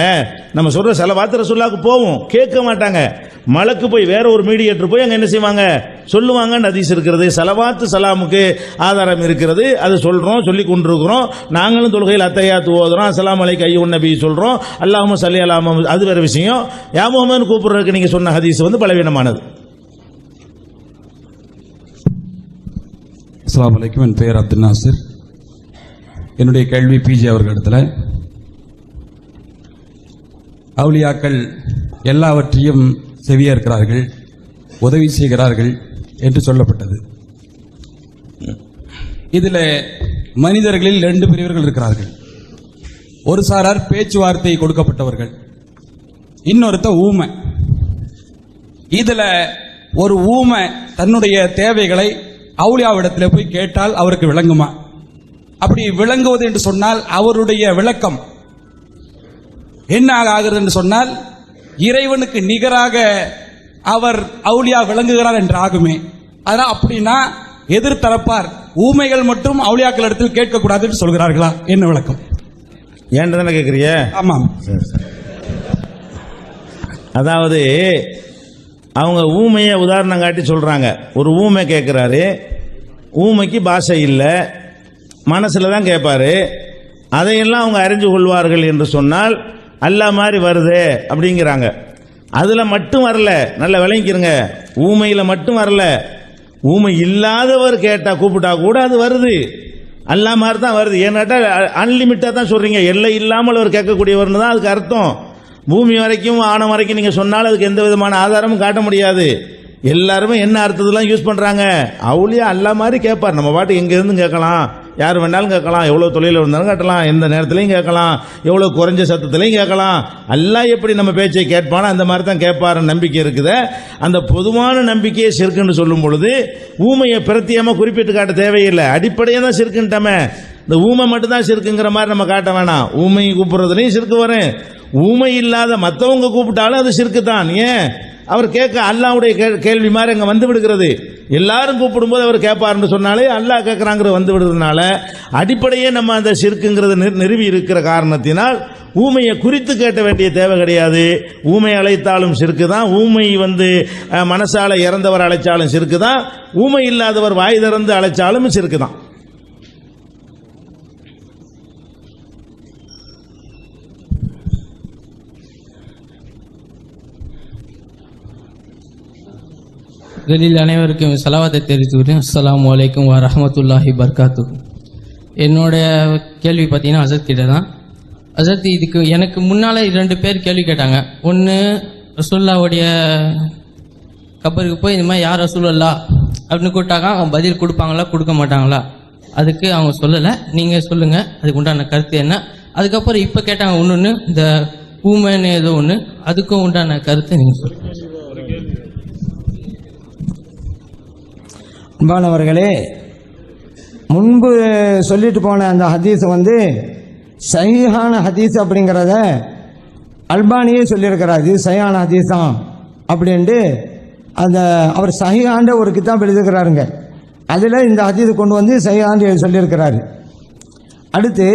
நம்ம சொல்ற ஸலவாத்து ரசூலுல்லாஹ்க்கு போவோம், கேட்க மாட்டாங்க. மலக்கு போய் வேற ஒரு மீடியேட்டர் போய் அங்கே என்ன செய்வாங்க, சொல்லுவாங்கன்னு ஹதீஸ் இருக்கிறது. ஸலவாத்து சலாமுக்கு ஆதாரம் இருக்கிறது, அது சொல்றோம், சொல்லி கொண்டிருக்கிறோம். நாங்களும் தொழுகையில் அத்தஹியாத்து ஓதுறோம், அஸ்ஸலாமு அலைக்க அய்யுஹன் நபி சொல்றோம், அல்லாஹும்ம ஸல்லி அலா முஹம்மது. அது வேற விஷயம். யா முஹம்மது கூப்பிடுறதுக்கு நீங்க சொன்ன ஹதீஸ் பலவீனமானது. அஸ்ஸலாமு அலைக்கும். என் பெயர் அப்துல் நாசிர். என்னுடைய கேள்வி பிஜே அவர்களிடத்தில், அவுலியாக்கள் எல்லாவற்றையும் செவியேற்கிறார்கள், உதவி செய்கிறார்கள் என்று சொல்லப்பட்டது. இதில் மனிதர்களில் 2 பிரிவர்கள் இருக்கிறார்கள். ஒரு சாரார் பேச்சுவார்த்தை கொடுக்கப்பட்டவர்கள், இன்னொருத்த ஊமை. இதுல ஒரு ஊமை தன்னுடைய தேவைகளை அவுலியாவிடத்தில் போய் கேட்டால் அவருக்கு விளங்குமா? அப்படி விளங்குவது என்று சொன்னால் அவருடைய விளக்கம் என்ன ஆகிறது என்று சொன்னால், இறைவனுக்கு நிகராக அவர் அவுலியா விளங்குகிறார் என்று ஆகுமே. அதனால் அப்படின்னா எதிர்த்தரப்பார் ஊமைகள் மட்டும் அவுலியாக்கள் இடத்தில் கேட்கக்கூடாது என்று சொல்கிறார்களா? என்ன விளக்கம்? ஏன் தானே கேட்குறிய? ஆமாம். அதாவது அவங்க ஊமையை உதாரணம் காட்டி சொல்றாங்க. ஒரு ஊமை கேட்கிறாரு, ஊமைக்கு பாஷை இல்லை, மனசுல தான் கேட்பாரு. அதையெல்லாம் அவங்க அறிஞ்சு கொள்வார்கள் என்று சொன்னால் அல்லாஹ் மாதிரி வருது அப்படிங்கிறாங்க. அதுல மட்டும் வரல, நல்ல விளங்கிக்கிறங்க. ஊமையில மட்டும் வரல, ஊமை இல்லாதவர் கேட்டா கூப்பிட்டா கூட அது வருது, அல்லாஹ் மாதிரி தான் வருது. ஏன்னாட்டா அன்லிமிட்டா தான் சொல்றீங்க, எல்லை இல்லாமல் அவர் கேட்கக்கூடியவர்னு தான் அதுக்கு அர்த்தம். பூமி வரைக்கும் ஆணம் வரைக்கும் நீங்க சொன்னாலும் அதுக்கு எந்த விதமான ஆதாரமும் காட்ட முடியாது. எல்லாருமே என்ன அர்த்தத்தெல்லாம் யூஸ் பண்றாங்க, அவுலியா அல்லாஹ் மாதிரி கேட்பார். நம்ம பாட்டு எங்க இருந்து கேட்கலாம், யார் வேணாலும் கேட்கலாம், எவ்வளவு தொழில இருந்தாலும் கேட்கலாம், எந்த நேரத்திலையும் கேட்கலாம், எவ்வளவு குறைஞ்ச சத்தத்திலையும் கேட்கலாம். அல்லாஹ் எப்படி நம்ம பேச்சை கேட்பானோ அந்த மாதிரி தான் கேட்பாரு நம்பிக்கை இருக்குது. அந்த பொதுவான நம்பிக்கையை சிறுக்குன்னு சொல்லும் பொழுது ஊமையை பிரத்தியமா குறிப்பிட்டு காட்ட தேவையில்லை, அடிப்படையாக தான் சிறுக்குன்ட்டமே. இந்த ஊமை மட்டும் தான் சிறுக்குங்கிற மாதிரி நம்ம காட்ட வேணாம். ஊமை கூப்பிடுறதுலையும் சிறுக்கு வரும், ஊமை இல்லாத மற்றவங்க கூப்பிட்டாலும் அது சிறுக்கு தான். ஏன் அவர் கேட்க அல்லாஹ்வுடைய கேள்வி மாதிரி அங்கே வந்து விடுகிறது. எல்லாரும் கூப்பிடும்போது அவர் கேட்பார்னு சொன்னாலே அல்லாஹ் கேட்குறாங்கிறது வந்து விடுறதுனால அடிப்படையே நம்ம அந்த சிறுக்குங்கிறது நிறுவி இருக்கிற காரணத்தினால் ஊமையை குறித்து கேட்ட வேண்டிய தேவை கிடையாது. ஊமை அழைத்தாலும் சிறுக்கு தான், ஊமை மனசால இறந்தவர் அழைச்சாலும் சிறுக்கு தான், ஊமை இல்லாதவர் வாய் திறந்து அழைச்சாலும் சிறுக்கு தான். முதலில் அனைவருக்கும் சலாவத்தை தெரிவித்துக்கிறேன். அஸ்ஸலாமு அலைக்கும் வரஹ்மத்துல்லாஹி வபரகாத்துஹு. என்னோட கேள்வி பார்த்தீங்கன்னா அசத் கிட்ட தான். அசத், இதுக்கு எனக்கு முன்னால் 2 பேர் கேள்வி கேட்டாங்க. ஒன்று ரசூல்லாவுடைய கபருக்கு போய் இந்த மாதிரி யார் ரசூலுல்லா அப்படின்னு கூப்பிட்டாங்க, அவங்க பதில் கொடுப்பாங்களா கொடுக்க மாட்டாங்களா? அதுக்கு அவங்க சொல்லலை, நீங்கள் சொல்லுங்கள் அதுக்கு உண்டான கருத்து என்ன. அதுக்கப்புறம் இப்போ கேட்டாங்க ஒன்று இந்த ஊமைன்னு ஏதோ ஒன்று, அதுக்கும் உண்டான கருத்து நீங்கள் சொல்லுங்கள். அன்பானவர்களே, முன்பு சொல்லிட்டு போன அந்த ஹதீஸ் வந்து சஹீஹான ஹதீஸ் அப்படிங்கிறத அல்பானியே சொல்லியிருக்கிறார். இது சஹீஹான ஹதீஸ் தான் அப்படின்ட்டு அந்த அவர் சஹீஹான்ற ஒரு கிதாப் எழுதுகிறாருங்க. அதில் இந்த ஹதீஸ் கொண்டு வந்து சஹீஹான்னு சொல்லியிருக்கிறாரு. அடுத்து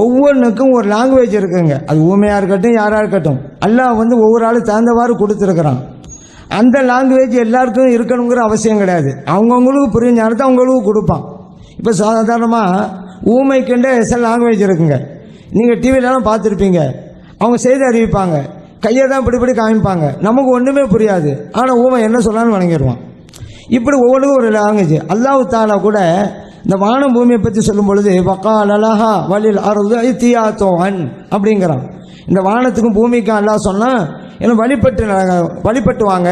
ஒவ்வொன்றுக்கும் ஒரு லாங்குவேஜ் இருக்குங்க. அது ஊமையாக இருக்கட்டும் யாராக இருக்கட்டும், அல்லாஹ் வந்து ஒவ்வொரு ஆளும் தகுந்தவாறு கொடுத்துருக்குறான். அந்த லாங்குவேஜ் எல்லாருக்கும் இருக்கணுங்கிற அவசியம் கிடையாது. அவங்கவுங்களுக்கு புரிஞ்ச ஞானத்தை அவங்களுக்கு கொடுப்பான். இப்போ சாதாரணமாக ஊமைக்குண்டே சில லாங்குவேஜ் இருக்குங்க. நீங்கள் டிவிலலாம் பார்த்துருப்பீங்க. அவங்க செய்தி அறிவிப்பாங்க, கையை தான் இப்படி காமிப்பாங்க, நமக்கு ஒன்றுமே புரியாது. ஆனால் ஊமை என்ன சொல்லான்னு வணங்கிடுவான். இப்படி ஒவ்வொன்றுக்கும் ஒரு லாங்குவேஜ். அல்லாஹ் தாலா கூட இந்த வானம் பூமியை பற்றி சொல்லும் பொழுது வக்கால் அலஹா வலில் அருது தியாத்தோ அன் அப்படிங்கிறான். இந்த வானத்துக்கும் பூமிக்கும் அல்லாஹ் சொன்னால் எனக்கு வழிபட்டு வாங்க,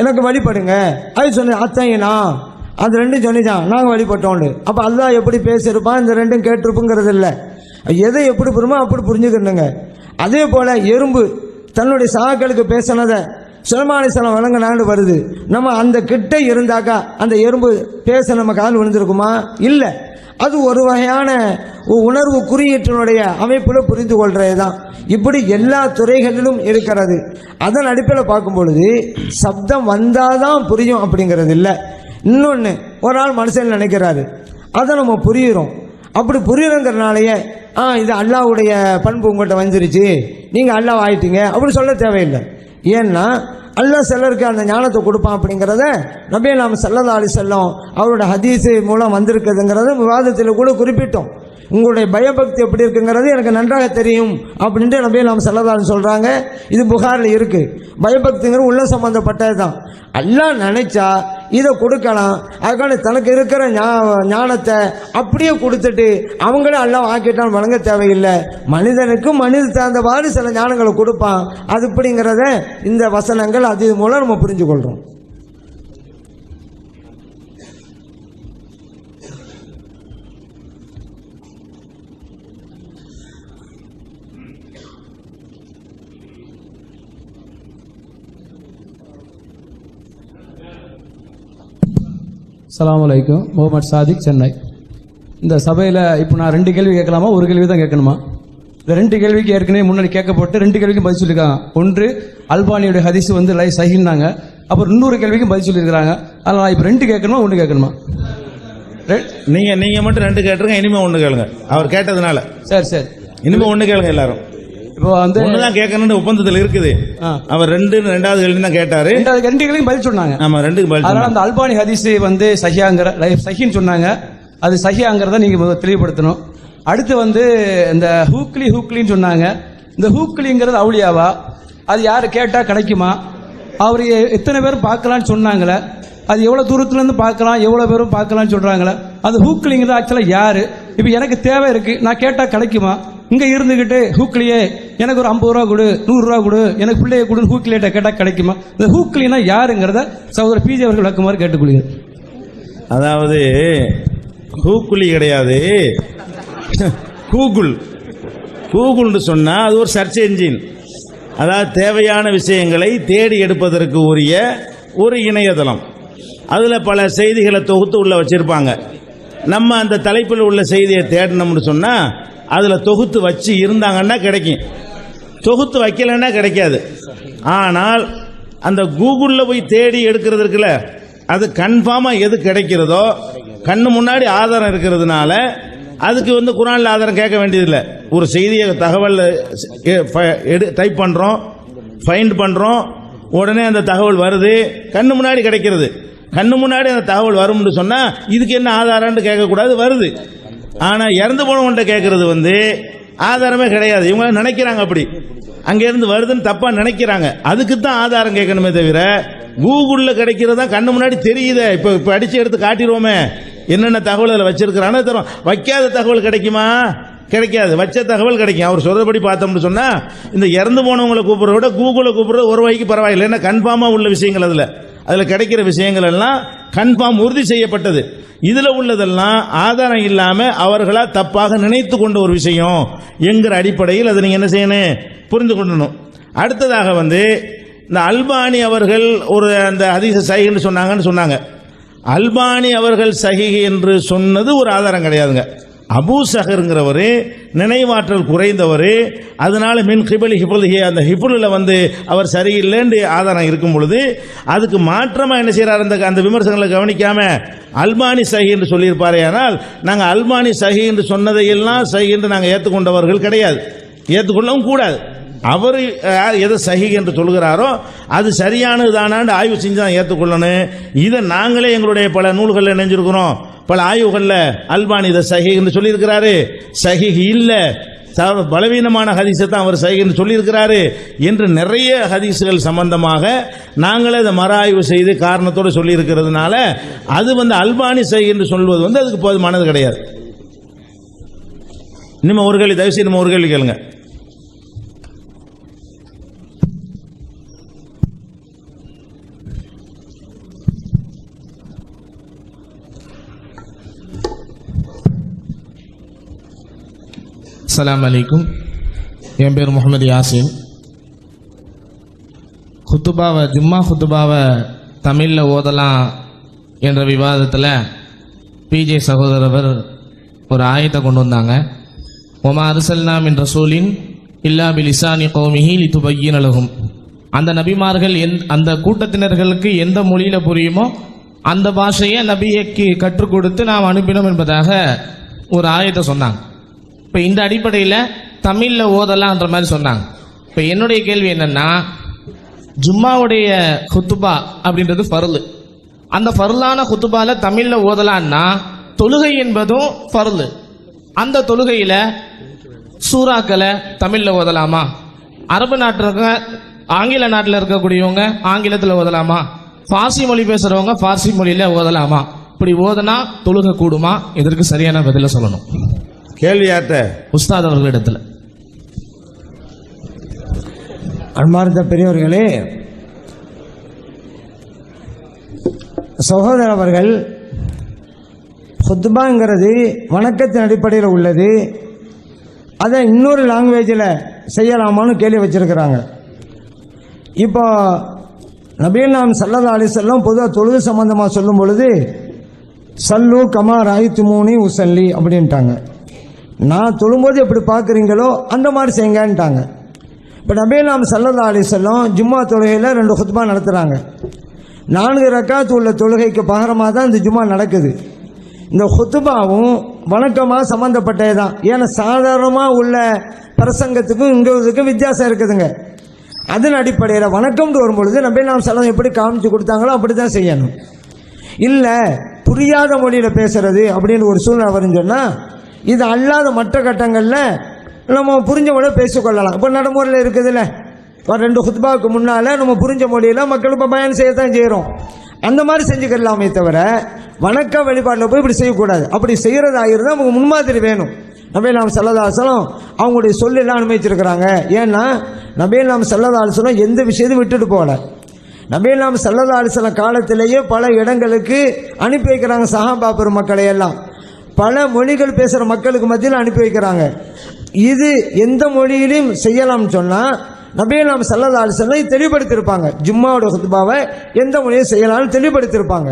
எனக்கு வழிபடுங்க. அது சொன்ன அத்தையினா அது ரெண்டும் சொன்னிச்சான், நாங்கள் வழிபட்டோண்டு. அப்போ அல்லாஹ் எப்படி பேசியிருப்பான், இந்த ரெண்டும் கேட்டிருப்புங்கிறது இல்லை. எதை எப்படி புரியுமோ அப்படி புரிஞ்சுக்கணுங்க. அதே போல் எறும்பு தன்னுடைய சகாக்களுக்கு பேசினதை சுலைமான் அலைஹிஸ்ஸலாம் வழங்கினான்னு வருது. நம்ம அந்த கிட்ட இருந்தாக்கா அந்த எறும்பு பேச நம்ம கால் விழுந்திருக்குமா? இல்லை. அது ஒரு வகையான உணர்வு குறியீட்டினுடைய அமைப்பில் புரிந்து கொள்றது தான். இப்படி எல்லா துறைகளிலும் இருக்கிறது. அதன் அடிப்படையில் பார்க்கும் பொழுது சப்தம் வந்தாதான் புரியும் அப்படிங்கிறது இல்லை. இன்னொன்று, ஒரு ஆள் மனுஷன் நினைக்கிறாரு, அதை நம்ம புரியுறோம். அப்படி புரியுறங்கிறனாலேயே இது அல்லாஹ்வுடைய பண்பு உங்கள்கிட்ட வந்துருச்சு, நீங்கள் அல்லாஹ் ஆயிட்டீங்க அப்படி சொல்ல தேவையில்லை. ஏன்னா அல்லாஹ் சிலருக்கு அந்த ஞானத்தை கொடுப்பான் அப்படிங்கிறத நபி நாம் ஸல்லல்லாஹு அலைஹி வஸல்லம் அவரோட ஹதீஸ் மூலம் வந்திருக்குதுங்கிறத விவாதத்தில் கூட குறிப்பிட்டோம். உங்களுடைய பயபக்தி எப்படி இருக்குங்கிறது எனக்கு நன்றாக தெரியும் அப்படின்ட்டு நபி நாம் ஸல்லல்லாஹு அலைஹி சொல்கிறாங்க. இது புகாரில் இருக்குது. பயபக்திங்கிற உள்ள சம்பந்தப்பட்டது தான். அல்லாஹ் நினைச்சா இதை கொடுக்கலாம். அதுக்கான தனக்கு இருக்கிற ஞானத்தை அப்படியே கொடுத்துட்டு அவங்களே அல்லாஹ் ஆக்கிட்டான் வழங்க தேவையில்லை. மனிதனுக்கு மனித தகுந்தவாறு சில ஞானங்களை கொடுப்பான். அது இப்படிங்கிறத இந்த வசனங்கள் அது மூலம் நம்ம புரிஞ்சு கொள்கிறோம். அஸ்ஸலாமு அலைக்கும். முகமது சாதிக், சென்னை. இந்த சபையில் இப்போ நான் 2 கேள்வி கேட்கலாமா, ஒரு கேள்வி தான் கேட்கணுமா? இந்த 2 கேள்விக்கு ஏற்கனவே முன்னாடி கேட்கப்பட்டு 2 கேள்விக்கும் பதில் சொல்லியிருக்காங்க. ஒன்று அல்பானியோட ஹதீஸ் வந்து சஹீஹ்னாங்க. அப்புறம் இன்னொரு கேள்விக்கும் பதில் சொல்லியிருக்கிறாங்க. அதனால் நான் இப்போ 2 கேட்கணுமா 1 கேட்கணுமா? நீங்க மட்டும் 2 கேட்டுருங்க, இனிமே 1 கேளுங்க. அவர் கேட்டதுனால சரி இனிமே 1 கேளுங்க. எல்லாரும் இப்போ வந்து 1 தான் கேட்கணும்னு ஒப்பந்தத்தில் இருக்குது. அவர் 2வது கேள்வி தான் கேட்டாரு. 2 கேள்விக்கும் பதில் சொன்னாங்க. ஆமா, 2க்கு பதில். அதனால அந்த அல்பானி ஹதீஸ் வந்து சஹீன்னு சொன்னாங்க. அது சஹியாங்கிறத நீங்க தெளிவுபடுத்தணும். அடுத்து வந்து இந்த ஹூக்லின்னு சொன்னாங்க. இந்த ஹூக்லிங்கிறது அவுலியாவா? அது யாரு கேட்டா கிடைக்குமா? அவர் எத்தனை பேரும் பார்க்கலான்னு சொன்னாங்களே, அது எவ்வளவு தூரத்துல இருந்து பார்க்கலாம், எவ்வளவு பேரும் பார்க்கலாம்னு சொல்றாங்களே, அது ஹூக்லிங்கிறது ஆக்சுவலா யாரு? இப்ப எனக்கு தேவை இருக்கு, நான் கேட்டா கிடைக்குமா? இங்க இருந்துகிட்டு ஹூக்லியே எனக்கு ஒரு 50 ரூபா கொடு, 100 ரூபா கொடு, எனக்கு பிள்ளைய கொடு, ஹூக்லியிட்ட கேட்டா கிடைக்குமா? இந்த ஹூக்லினா யாருங்கிறத சகோதரர் பிஜே அவர்கள் விளக்குமாறு கேட்டுக்கொள்கிறேன். அதாவது ஹூக்குலி கிடையாது, கூகுள்னு சொன்னா அது ஒரு சர்ச் என்ஜின். அதாவது தேவையான விஷயங்களை தேடி எடுப்பதற்கு உரிய ஒரு இணையதளம். அதில் பல செய்திகளை தொகுத்து உள்ள வச்சிருப்பாங்க. நம்ம அந்த தலைப்பில் உள்ள செய்தியை தேடணும்னு சொன்னா அதில் தொகுத்து வச்சு இருந்தாங்கன்னா கிடைக்கும், தொகுத்து வைக்கலைன்னா கிடைக்காது. ஆனால் அந்த கூகுளில் போய் தேடி எடுக்கிறது இருக்குல்ல, அது கன்ஃபார்மாக எது கிடைக்கிறதோ கண்ணு முன்னாடி ஆதாரம் இருக்கிறதுனால அதுக்கு வந்து குர்ஆன்ல ஆதாரம் கேட்க வேண்டியதில்லை. ஒரு செய்தியை தகவல் டைப் பண்ணுறோம், ஃபைண்ட் பண்ணுறோம், உடனே அந்த தகவல் வருது, கண்ணு முன்னாடி கிடைக்கிறது. கண்ணு முன்னாடி அந்த தகவல் வரும்னு சொன்னால் இதுக்கு என்ன ஆதாரம்னு கேட்கக்கூடாது, வருது. ஆனால் இறந்து போனவன்கிட்ட கேட்கறது வந்து ஆதாரமே கிடையாது. இவங்க நினைக்கிறாங்க அப்படி, அங்கேருந்து வருதுன்னு தப்பாக நினைக்கிறாங்க. அதுக்கு தான் ஆதாரம் கேட்கணுமே தவிர கூகுளில் கிடைக்கிறதா கண்ணு முன்னாடி தெரியுதே. இப்போ அடித்து எடுத்து காட்டிடுவோமே என்னென்ன தகவல் அதில் வச்சிருக்கிறானோ தரும். வைக்காத தகவல் கிடைக்குமா? கிடைக்காது. வச்ச தகவல் கிடைக்கும். அவர் சொல்றபடி பார்த்தோம்னு சொன்னா இந்த இறந்து போனவங்களை கூப்பிடுறத விட கூகுளை கூப்பிடுறது ஒரு வகைக்கு பரவாயில்லை. ஏன்னா கன்ஃபார்மா உள்ள விஷயங்கள் அதுல கிடைக்கிற விஷயங்கள் எல்லாம் கன்ஃபார்ம் உறுதி செய்யப்பட்டது. இதுல உள்ளதெல்லாம் ஆதாரம் இல்லாம அவர்களா தப்பாக நினைத்து கொண்ட ஒரு விஷயம் என்கிற அடிப்படையில் அதை நீங்க என்ன செய்யணும், புரிந்து கொள்ளணும். அடுத்ததாக இந்த அல்பானி அவர்கள் ஒரு அந்த ஹதீஸ சஹீஹ் என்று சொன்னாங்க. அல்பானி அவர்கள் சஹீஹ் என்று சொன்னது ஒரு ஆதாரம் கிடையாதுங்க. அபூ ஸஹர்ங்கிறவர் நினைவாற்றல் குறைந்தவர், அதனால மின் ஹிபலி ஹிபுல்ஹி அந்த ஹிபுலில் அவர் சரியில்லைன்னு ஆதாரம் இருக்கும் பொழுது அதுக்கு மாற்றமா என்ன செய்யறாரு, அந்த விமர்சனங்களை கவனிக்காம அல்பானி சஹீஹ் என்று சொல்லியிருப்பாரே. ஆனால் நாங்கள் அல்பானி சஹீஹ் என்று சொன்னதையெல்லாம் சஹீஹ் என்று நாங்கள் ஏற்றுக்கொண்டவர்கள் கிடையாது, ஏற்றுக்கொள்ளவும் கூடாது. அவர் எதை சஹீஹ் என்று சொல்கிறாரோ அது சரியானது தானான்னு ஆய்வு செஞ்சு தான் ஏற்றுக்கொள்ளணும். இதை நாங்களே எங்களுடைய பல நூல்களில் நினைஞ்சிருக்கிறோம், பல ஆய்வுகளில் அல்பானி இதை சஹீஹ் என்று சொல்லியிருக்கிறாரு, சஹீஹ் இல்லை பலவீனமான ஹதீஸை தான் அவர் சஹீஹ் என்று சொல்லியிருக்கிறாரு என்று நிறைய ஹதீஸுகள் சம்பந்தமாக நாங்களே அதை மறாய்வு செய்து காரணத்தோடு சொல்லியிருக்கிறதுனால அது அல்பானி சஹீஹ் என்று சொல்வது அதுக்கு போதுமானது கிடையாது. இனிமே ஒரு கேள்வி, தயவுசெய்து நம்ம ஒரு கேள்வி கேளுங்க. அஸ்ஸலாமு அலைக்கும். என் பேர் முகமது யாசின். ஜும்மா குத்துபாவை தமிழில் ஓதலாம் என்ற விவாதத்தில் பிஜே சகோதரர் ஒரு ஆயத்தை கொண்டு வந்தாங்க. ஒமா அர்சல்னா மின் ரசூலின் இல்லா பிலிசானி கௌமிஹி லிதுபய்யின லஹும். அந்த நபிமார்கள் அந்த கூட்டத்தினர்களுக்கு எந்த மொழியில் புரியுமோ அந்த பாஷையை நபியைக்கு கற்றுக் கொடுத்து நாம் அனுப்பினோம் என்பதாக ஒரு ஆயத்தை சொன்னாங்க. இப்போ இந்த அடிப்படையில் தமிழில் ஓதலான்ற மாதிரி சொன்னாங்க. இப்போ என்னுடைய கேள்வி என்னன்னா, ஜும்மாவுடைய குத்துபா அப்படின்றது ஃபர்லு. அந்த ஃபர்லான குத்துபால தமிழில் ஓதலான்னா தொழுகை என்பதும் ஃபர்லு. அந்த தொழுகையில் சூறாக்களை தமிழில் ஓதலாமா? அரபு நாட்டில் இருக்க ஆங்கில நாட்டில் இருக்கக்கூடியவங்க ஆங்கிலத்தில் ஓதலாமா? ஃபார்சி மொழி பேசுகிறவங்க ஃபார்சி மொழியில் ஓதலாமா? இப்படி ஓதனா தொழுகை கூடுமா? இதற்கு சரியான பதிலை சொல்லணும். கேள்வி யார்கிட்ட? உஸ்தாத் அவர்களிடத்தில். அன்பார்ந்த பெரியவர்களே, சகோதரர் அவர்கள் ஹுத்பாங்கிறது வணக்கத்தின் அடிப்படையில் உள்ளது, அதை இன்னொரு லாங்குவேஜில் செய்யலாமான்னு கேள்வி வச்சிருக்கிறாங்க. இப்போ நபிகள் நாயகம் ஸல்லல்லாஹு அலைஹி வஸல்லம் பொதுவாக தொழுகை சம்பந்தமாக சொல்லும் பொழுது சல்லு கமா ராய்த்துமூனி உசல்லி அப்படின்ட்டாங்க. நான் தொழும்போது எப்படி பார்க்குறீங்களோ அந்த மாதிரி செய்யுங்கன்ட்டாங்க. இப்போ நபிகள் நாயகம் ஸல்லல்லாஹு அலைஹி வஸல்லம் ஜும்மா தொழுகையில் 2 குத்பா நடத்துகிறாங்க. 4 ரக்காத் உள்ள தொழுகைக்கு பகரமாக தான் இந்த ஜும்மா நடக்குது. இந்த குத்துபாவும் வணக்கமாக சம்மந்தப்பட்டது தான். ஏன்னா சாதாரணமாக உள்ள பிரசங்கத்துக்கும் இங்கிறதுக்கும் வித்தியாசம் இருக்குதுங்க. அதன் அடிப்படையில் வணக்கம்னு வரும்பொழுது நபிகள் நாயகம் ஸல்லல்லாஹு அலைஹி வஸல்லம் எப்படி காமிச்சு கொடுத்தாங்களோ அப்படி தான் செய்யணும். இல்லை புரியாத மொழியில் பேசுறது அப்படின்னு ஒரு சூழ்நிலை வரும்னு சொன்னால் இது அல்லாத மற்ற கட்டங்களில் நம்ம புரிஞ்ச மொழியை பேசிக்கொள்ளலாம். இப்போ நடைமுறையில் இருக்குதுல்ல, 2 குத்பாவுக்கு முன்னால் நம்ம புரிஞ்ச மொழியில் மக்களுக்கு பயன் செய்யத்தான் செய்கிறோம். அந்த மாதிரி செஞ்சுக்கலாமே தவிர வணக்க வழிபாட்டில் போய் இப்படி செய்யக்கூடாது. அப்படி செய்கிறதா இருந்தால் நமக்கு முன்மாதிரி வேணும். நபிகள் நாயகம் ஸல்லல்லாஹு அலைஹி வஸல்லம் அவங்களுடைய சொல்லெல்லாம் அனுமதிச்சிருக்கிறாங்க. ஏன்னா நபிகள் நாயகம் ஸல்லல்லாஹு அலைஹி வஸல்லம் எந்த விஷயத்தையும் விட்டுட்டு போகல. நபிகள் நாயகம் ஸல்லல்லாஹு அலைஹி வஸல்லம் காலத்திலேயே பல இடங்களுக்கு அனுப்பி வைக்கிறாங்க. சஹாபா பெருமக்களை எல்லாம் பல மொழிகள் பேசுகிற மக்களுக்கு மத்தியில் அனுப்பி வைக்கிறாங்க. இது எந்த மொழியிலையும் செய்யலாம்னு சொன்னால் நபிகள் நாயகம் ஸல்லல்லாஹு அலைஹி வஸல்லம் தெளிவுபடுத்தியிருப்பாங்க. ஜும்மாவோட குத்பாவை எந்த மொழியை செய்யலாம்னு தெளிவுபடுத்தியிருப்பாங்க.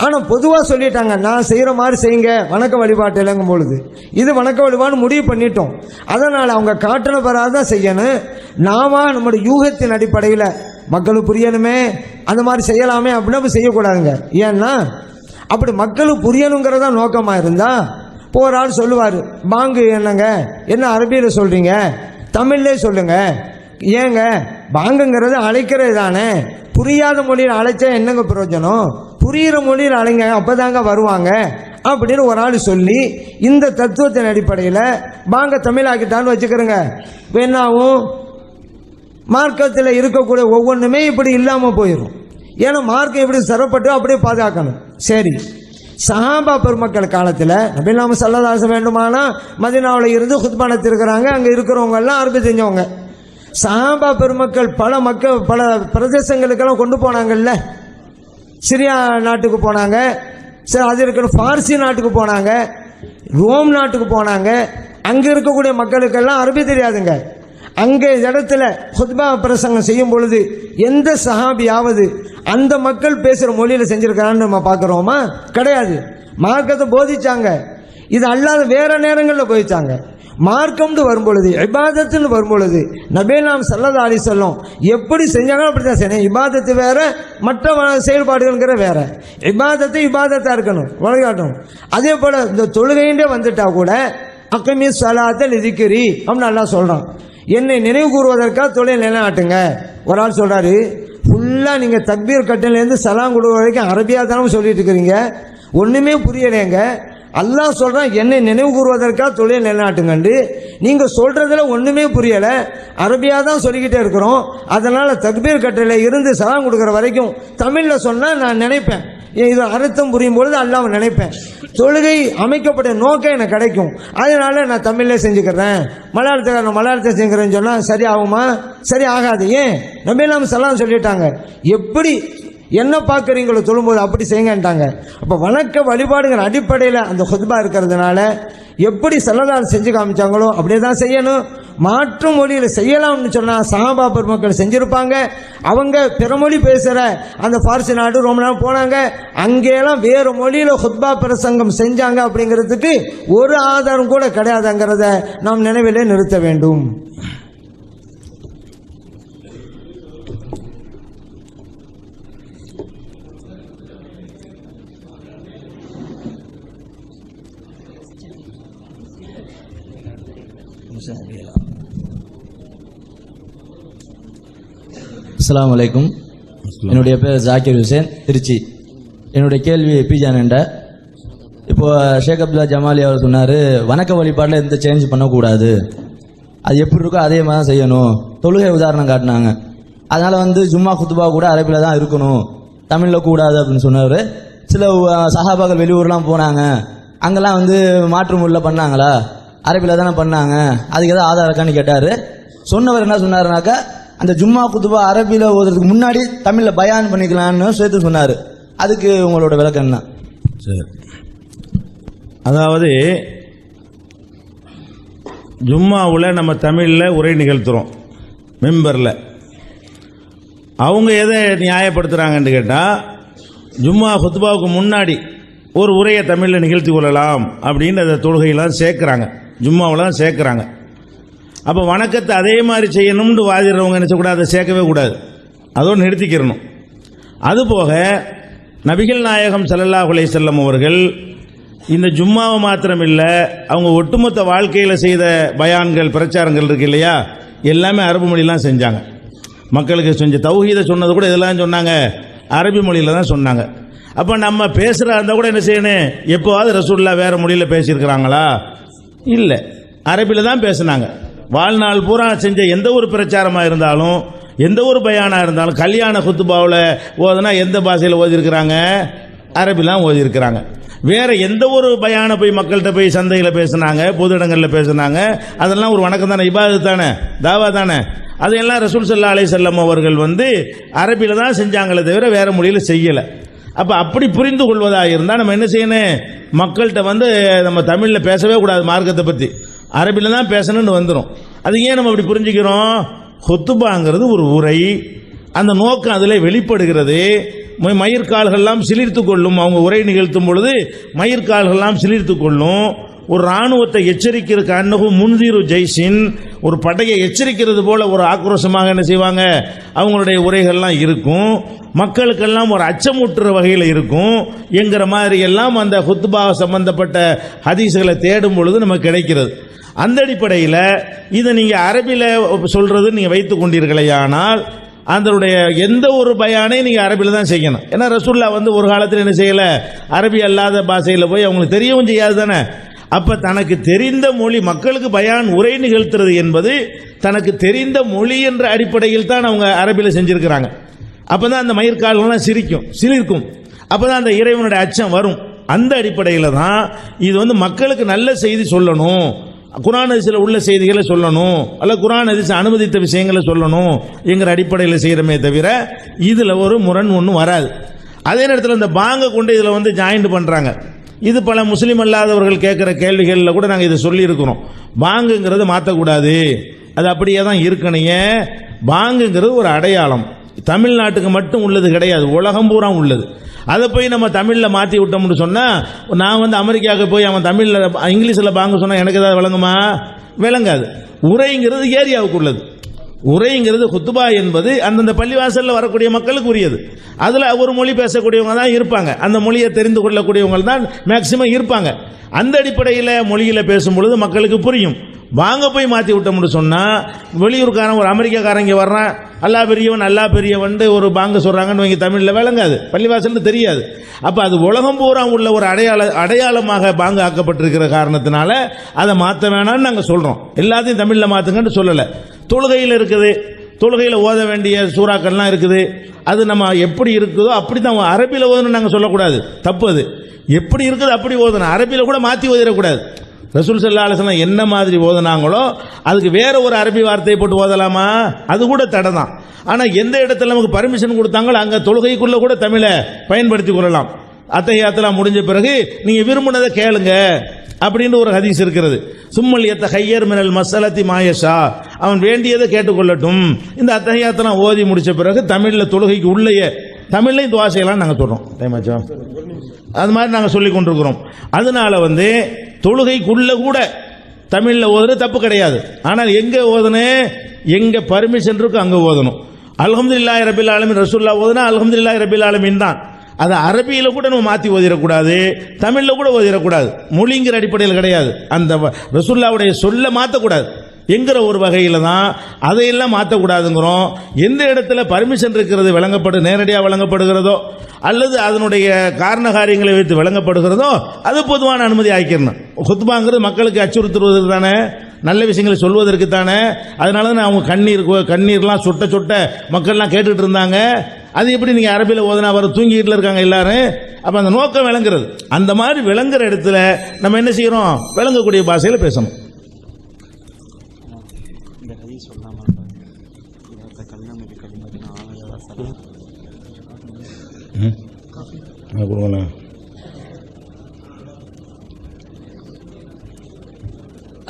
ஆனால் பொதுவாக சொல்லிட்டாங்க, நான் செய்கிற மாதிரி செய்யுங்க வணக்க வழிபாட்டு இல்லைங்கும் பொழுது இது வணக்க வழிபாடு முடிவு பண்ணிட்டோம். அதனால் அவங்க காட்டின பிறகு தான் செய்யணும். நாம நம்முடைய யூகத்தின் அடிப்படையில் மக்களுக்கு புரியணுமே அந்த மாதிரி செய்யலாமே அப்படின்னு செய்யக்கூடாதுங்க. ஏன்னா அப்படி மக்களுக்கு புரியணுங்கிறதா நோக்கமாக இருந்தால் இப்போ ஒரு ஆள் சொல்லுவார், பாங்கு என்னங்க, என்ன அரபியில் சொல்கிறீங்க, தமிழ்லே சொல்லுங்க. ஏங்க பாங்குங்கிறது அழைக்கிறது தானே, புரியாத மொழியில் அழைச்சா என்னங்க பிரயோஜனம், புரிகிற மொழியில் அழைங்க அப்போதாங்க வருவாங்க அப்படின்னு ஒரு ஆள் சொல்லி இந்த தத்துவத்தின் அடிப்படையில் பாங்க தமிழாக்கிட்டான்னு வச்சுக்கிறோங்க. என்னாகும், மார்க்கத்தில் இருக்கக்கூடிய ஒவ்வொன்றுமே இப்படி இல்லாமல் போயிடும். ஏன்னா மார்க்கம் எப்படி சிறப்பட்டு அப்படியே பாதுகாக்கணும். சரி, சஹாபா பெருமக்கள் காலத்தில் நபி நாம ஸல்லல்லாஹு அலைஹி வஸல்லம் வேண்டுமானா மதீனாவில் இருந்து குத்பா நடத்திருக்கிறாங்க. அங்கே இருக்கிறவங்க எல்லாம் அரபி தெரிஞ்சவங்க. சஹாபா பெருமக்கள் பல பிரதேசங்களுக்கெல்லாம் கொண்டு போனாங்கல்ல. சிரியா நாட்டுக்கு போனாங்க, சரி அது இருக்கிற பார்சி நாட்டுக்கு போனாங்க, ரோம் நாட்டுக்கு போனாங்க. அங்கே இருக்கக்கூடிய மக்களுக்கெல்லாம் அரபி தெரியாதுங்க. அங்கே இடத்துல ஹுத்பா பிரசங்கம் செய்யும் பொழுது எந்த சஹாபியாவது அந்த மக்கள் பேசுகிற மொழியில் செஞ்சுருக்கான்னு நம்ம பார்க்குறோமா? கிடையாது. மார்க்கத்தை போதிச்சாங்க. இது அல்லாத வேற நேரங்களில் போதிச்சாங்க. மார்க்கம்னு வரும்பொழுது, இபாதத்துன்னு வரும்பொழுது நபி நாம் ஸல்லல்லாஹு அலைஹி வஸல்லம் எப்படி செஞ்சாங்களோ அப்படி தான் செய்யணும். இபாதத்து வேற, மற்ற செயல்பாடுகள்ங்கிற வேற. இபாதத்தாக இருக்கணும், வழிகாட்டணும். அதே போல் இந்த தொழுகையின்றே வந்துட்டா கூட அக்கமி ஸலாத்த லிதிக்ரி அப்படின்னு அல்லாஹ் சொல்கிறான். என்னை நினைவு கூறுவதற்காக தொழில் நிலைநாட்டுங்க. ஒரு ஆள் சொல்கிறாரு, ஃபுல்லாக நீங்கள் தக்பீர் கட்டிலேருந்து சலாம் கொடுக்குற வரைக்கும் அரபியாக தானே சொல்லிட்டு இருக்கிறீங்க, ஒன்றுமே புரியலைங்க. அல்லாஹ் சொல்கிறான் என்னை நினைவு கூறுவதற்காக தொழில் நிலைநாட்டுங்கண்டு. நீங்கள் சொல்கிறதுல ஒன்றுமே புரியலை, அரபியாக தான் சொல்லிக்கிட்டே இருக்கிறோம். அதனால் தக்பீர் கட்டில இருந்து சலாம் கொடுக்குற வரைக்கும் தமிழில் சொன்னால் நான் நினைப்பேன், இது அர்த்தம் புரியும் பொழுது அல்லாஹ் நினைப்பேன். தொழுகை அமைக்கப்பட்ட நோக்கம் எனக்கு கிடைக்கும். அதனால நான் தமிழ்ல செஞ்சுக்கிறேன். மலையாளத்தை செஞ்சுக்கிறேன்னு சொன்னால் சரி ஆகுமா? சரி ஆகாது. ஏன்? நபி நாம் ஸல்லல்லாஹு சொல்லிட்டாங்க, எப்படி என்ன பார்க்குறீங்களோ தொழும்போது அப்படி செய்யுங்கன்ட்டாங்க. அப்போ வணக்க வழிபாடுங்கிற அடிப்படையில் அந்த ஹுத்பா இருக்கிறதுனால எப்படி ஸல்லல்லாஹு செஞ்சு காமிச்சாங்களோ அப்படியே தான் செய்யணும். மாற்று மொழியில் செய்யலாம்னு சொன்னால் சஹாபா பெருமக்கள் செஞ்சுருப்பாங்க. அவங்க பிறமொழி பேசுகிற அந்த பார்சி நாடு ரொம்ப நாள் போனாங்க. அங்கேயெல்லாம் வேறு மொழியில் ஹுத்பா பிரசங்கம் செஞ்சாங்க அப்படிங்கிறதுக்கு ஒரு ஆதாரம் கூட கிடையாதுங்கிறத நாம் நினைவிலே நிறுத்த வேண்டும். அஸ்ஸலாமு அலைக்கும். என்னுடைய பேர் ஜாக்கிர் ஹுசேன், திருச்சி. என்னுடைய கேள்வி பிஜானண்ட. இப்போ ஷேக் அப்துல்லா ஜமாலி அவர் சொன்னார், வணக்க வழிபாட்டில் எந்த சேஞ்ச் பண்ணக்கூடாது, அது எப்படி இருக்கோ அதே மாதிரி தான் செய்யணும். தொழுகை உதாரணம் காட்டினாங்க. அதனால் ஜும்மா குத்துபா கூட அரபியில் தான் இருக்கணும், தமிழில் கூடாது அப்படின்னு சொன்னார். சில சஹாபாக்கள் வெளியூர்லாம் போனாங்க, அங்கெல்லாம் மாற்று மொழியில் பண்ணாங்களா, அரபியில் தானே பண்ணாங்க, அதுக்கு ஏதாவது ஆதாரம் இருக்கான்னு கேட்டார். சொன்னவர் என்ன சொன்னாருனாக்கா, அந்த ஜும்மா குத்துபா அரபியில் ஓதுறதுக்கு முன்னாடி தமிழில் பயான் பண்ணிக்கலான்னு சேர்த்து சொன்னார். அதுக்கு உங்களோட விளக்கம் என்ன? சரி, அதாவது ஜும்மாவில் நம்ம தமிழில் உரை நிகழ்த்துறோம் மெம்பரில். அவங்க எதை நியாயப்படுத்துகிறாங்கன்னு கேட்டால், ஜும்மா குத்துபாவுக்கு முன்னாடி ஒரு உரையை தமிழில் நிகழ்த்தி கொள்ளலாம் அப்படின்னு அந்த தொழுகையெல்லாம் சேர்க்குறாங்க, ஜும்மாவில் தான் சேர்க்குறாங்க. அப்போ வணக்கத்தை அதே மாதிரி செய்யணும்னு வாதிடுறவங்க நினச்சக்கூடாது, அதை சேர்க்கவே கூடாது, அதோடு நிறுத்திக்கிறணும். அதுபோக நபிகள் நாயகம் ஸல்லல்லாஹு அலைஹி வஸல்லம் அவர்கள் இந்த ஜும்மாவை மாத்திரம் இல்லை, அவங்க ஒட்டுமொத்த வாழ்க்கையில் செய்த பயான்கள் பிரச்சாரங்கள் இருக்கு இல்லையா, எல்லாமே அரபு மொழியெலாம் செஞ்சாங்க. மக்களுக்கு செஞ்ச தௌஹீதை சொன்னது கூட இதெல்லாம் சொன்னாங்க, அரபி மொழியில் தான் சொன்னாங்க. அப்போ நம்ம பேசுகிறா இருந்தால் கூட என்ன செய்யணும், எப்போவாது ரசூலுல்லாஹ் வேறு மொழியில் பேசியிருக்கிறாங்களா? இல்லை, அரபியில் தான் பேசுனாங்க. வாழ்நாள் பூரா செஞ்ச எந்த ஒரு பிரச்சாரமாக இருந்தாலும், எந்த ஒரு பயானாக இருந்தாலும், கல்யாண குத்துபாவில் ஓதுனா எந்த பாஷையில் ஓதிருக்கிறாங்க? அரபிலாம் ஓதிருக்கிறாங்க. வேறு எந்த ஒரு பயானை போய் மக்கள்கிட்ட போய் சந்தையில் பேசுனாங்க, பொது இடங்களில் பேசுனாங்க, அதெல்லாம் ஒரு வணக்கம் தானே, இபாதத் தானே, தாவா தானே. அதையெல்லாம் ரசூல் ஸல்லல்லாஹு அலைஹி வஸல்லம் அவர்கள் அரபியில் தான் செஞ்சாங்களே தவிர வேறு மொழியில் செய்யலை. அப்போ அப்படி புரிந்து கொள்வதாக இருந்தால் நம்ம என்ன செய்யணும், மக்கள்கிட்ட நம்ம தமிழில் பேசவே கூடாது, மார்க்கத்தை பற்றி அரபியில் தான் பேசணும்னு வந்துடும். அது ஏன் நம்ம அப்படி புரிஞ்சுக்கிறோம்? ஹுத்துபாங்கிறது ஒரு உரை, அந்த நோக்கம் அதில் வெளிப்படுகிறது. மயிர்கால்கள்லாம் சிலிர்த்து கொள்ளும், அவங்க உரை நிகழ்த்தும் பொழுது மயிர்கால்கள்லாம் சிலிர்த்து கொள்ளும். ஒரு இராணுவத்தை எச்சரிக்கிறதுக்கு அன்னகு முன்தீரு ஜெய்சின், ஒரு படையை எச்சரிக்கிறது போல ஒரு ஆக்ரோஷமாக என்ன செய்வாங்க, அவங்களுடைய உரைகள்லாம் இருக்கும். மக்களுக்கெல்லாம் ஒரு அச்சமூட்டுற வகையில் இருக்கும் என்கிற மாதிரி எல்லாம் அந்த ஹுத்பா சம்பந்தப்பட்ட ஹதீஸ்களை தேடும் பொழுது நமக்கு கிடைக்கிறது. அந்த அடிப்படையில் இதை நீங்கள் அரபியில் சொல்றது நீங்கள் வைத்துக் கொண்டீர்களேயானால் அதனுடைய எந்த ஒரு பயானை நீங்கள் அரபியில் தான் செய்யணும். ஏன்னா ரசூலுல்லாஹ் ஒரு காலத்தில் என்ன செய்யலை, அரபி அல்லாத பாஷையில் போய் அவங்களுக்கு தெரியவும் செய்யாது தானே. அப்போ தனக்கு தெரிந்த மொழி, மக்களுக்கு பயான் உரை நிகழ்த்துறது என்பது தனக்கு தெரிந்த மொழி என்ற அடிப்படையில் தான் அவங்க அரபியில் செஞ்சுருக்கிறாங்க. அப்போ தான் அந்த மயிர்கால்கள்லாம் சிலிர்க்கும், அப்போ தான் அந்த இறைவனுடைய அச்சம் வரும். அந்த அடிப்படையில் தான் இது வந்து மக்களுக்கு நல்ல செய்தி சொல்லணும், குர்ஆன் ஹதீஸில் உள்ள செய்திகளை சொல்லணும், அல்ல குர்ஆன் ஹதீஸ் அனுமதித்த விஷயங்களை சொல்லணும் என்கிற அடிப்படையில் செய்கிறமே தவிர இதில் ஒரு முரண் ஒன்றும் வராது. அதே நேரத்தில் இந்த பாங்கை கொண்டு இதில் வந்து ஜாயிண்ட் பண்ணுறாங்க. இது பல முஸ்லீம் அல்லாதவர்கள் கேட்குற கேள்விகளில் கூட நாங்கள் இதை சொல்லியிருக்கிறோம். பாங்குங்கிறது மாற்றக்கூடாது, அது அப்படியே தான் இருக்கணையே. பாங்குங்கிறது ஒரு அடையாளம், தமிழ்நாட்டுக்கு மட்டும் உள்ளது கிடையாது, உலகம் பூரா உள்ளது. அதை போய் நம்ம தமிழில் மாற்றி விட்டோம்னு சொன்னால், நான் வந்து அமெரிக்காவுக்கு போய் அவன் தமிழில் இங்கிலீஷில் பாங்க சொன்னால் எனக்கு ஏதாவது விளங்குமா? விளங்காது. உரைங்கிறது ஏரியாவுக்கு உள்ளது. உரைங்கிறது குத்துபா என்பது அந்தந்த பள்ளிவாசலில் வரக்கூடிய மக்களுக்கு உரியது. அதில் ஒரு மொழி பேசக்கூடியவங்க தான் இருப்பாங்க, அந்த மொழியை தெரிந்து கொள்ளக்கூடியவங்க தான் மேக்சிமம் இருப்பாங்க. அந்த அடிப்படையில் மொழியில் பேசும்பொழுது மக்களுக்கு புரியும். வாங்க போய் மாற்றி விட்டோம்னு சொன்னால், வெளியூர்காரன் ஒரு அமெரிக்காக்காரன் இங்கே வர்றான், அல்லா பெரியவன் அல்லா பெரியவன் ஒரு பாங்க சொல்கிறாங்கன்னு வைங்க, தமிழில் விளங்காது, பள்ளிவாசல்னு தெரியாது. அப்போ அது உலகம் பூரா உள்ள ஒரு அடையாளமாக பாங்க ஆக்கப்பட்டிருக்கிற காரணத்தினால அதை மாற்ற வேணாம்னு நாங்கள் சொல்கிறோம். எல்லாத்தையும் தமிழில் மாற்றுங்கன்னு சொல்லலை. தொழுகையில் இருக்குது, தொழுகையில் ஓத வேண்டிய சூறாக்கள்லாம் இருக்குது, அது நம்ம எப்படி இருக்குதோ அப்படி தான் அரபியில் ஓதணும்னு நாங்கள் சொல்லக்கூடாது, தப்பு. அது எப்படி இருக்குது அப்படி ஓதணும், அரபியில் கூட மாற்றி ஓதிடக்கூடாது. ரசூல் ஸல்லல்லாஹு அலைஹி வஸல்லம் என்ன மாதிரி ஓதுனாங்களோ அதுக்கு வேற ஒரு அரபி வார்த்தையை போட்டு ஓதலாமா? அது கூட தடை தான். ஆனால் எந்த இடத்துல நமக்கு பர்மிஷன் கொடுத்தாங்களோ அங்கே தொழுகைக்குள்ள கூட தமிழை பயன்படுத்தி கொள்ளலாம். அத்தஹியாத்துலாம் முடிஞ்ச பிறகு நீங்கள் விரும்பினதை கேளுங்க அப்படின்னு ஒரு ஹதீஸ் இருக்கிறது. சும்மல் யத்தஹய்யர் மினல் மஸலத்தி மாயஷா, அவன் வேண்டியதை கேட்டுக்கொள்ளட்டும். இந்த அத்தஹியாத்துலாம் ஓதி முடிச்ச பிறகு தமிழில் தொழுகைக்கு உள்ளேயே தமிழ்லையும் துவா செய்யலாம் நாங்கள் சொல்கிறோம். டைம் ஆச்சா? அது மாதிரி நாங்கள் சொல்லி கொண்டிருக்கிறோம். அதனால வந்து தொழுகைக்குள்ள கூட தமிழில் ஓதுறது தப்பு கிடையாது. ஆனால் எங்கே ஓதணும், எங்கே பர்மிஷன் இருக்கோ அங்கே ஓதணும். அல்ஹம்துலில்லாஹி ரப்பில் ஆலமீன் ரசூலுல்லாஹ் ஓதுனா அல்ஹம்துலில்லாஹி ரப்பில் ஆலமீன் தான். அது அரபியில் கூட நம்ம மாற்றி ஓதிடக்கூடாது, தமிழில் கூட ஓதிடக்கூடாது. மொழிங்கிற அடிப்படையில் கிடையாது, அந்த ரசூலுல்லாஹ்வுடைய சொல்ல மாற்றக்கூடாது என்கிற ஒரு வகையில் தான் அதையெல்லாம் மாற்றக்கூடாதுங்கிறோம். எந்த இடத்துல பர்மிஷன் இருக்கிறது நேரடியாக வழங்கப்படுகிறதோ அல்லது அதனுடைய காரண காரியங்களை வைத்து வழங்கப்படுகிறதோ அது பொதுவான அனுமதி ஆக்கிடணும். குத்பாங்கிறது மக்களுக்கு அச்சுறுத்துவதற்கு தானே, நல்ல விஷயங்களை சொல்வதற்கு தானே. அதனால தான் அவங்க கண்ணீர்லாம் சொட்ட சொட்ட மக்கள்லாம் கேட்டுட்டு இருந்தாங்க. அது எப்படி நீங்கள் அரபியில் ஓதனா வர தூங்கிட்டு இருக்காங்க எல்லாரும். அப்போ அந்த நோக்கம் விளங்குறது, அந்த மாதிரி விளங்குற இடத்துல நம்ம என்ன செய்யறோம், விளங்கக்கூடிய பாஷையில் பேசணும்.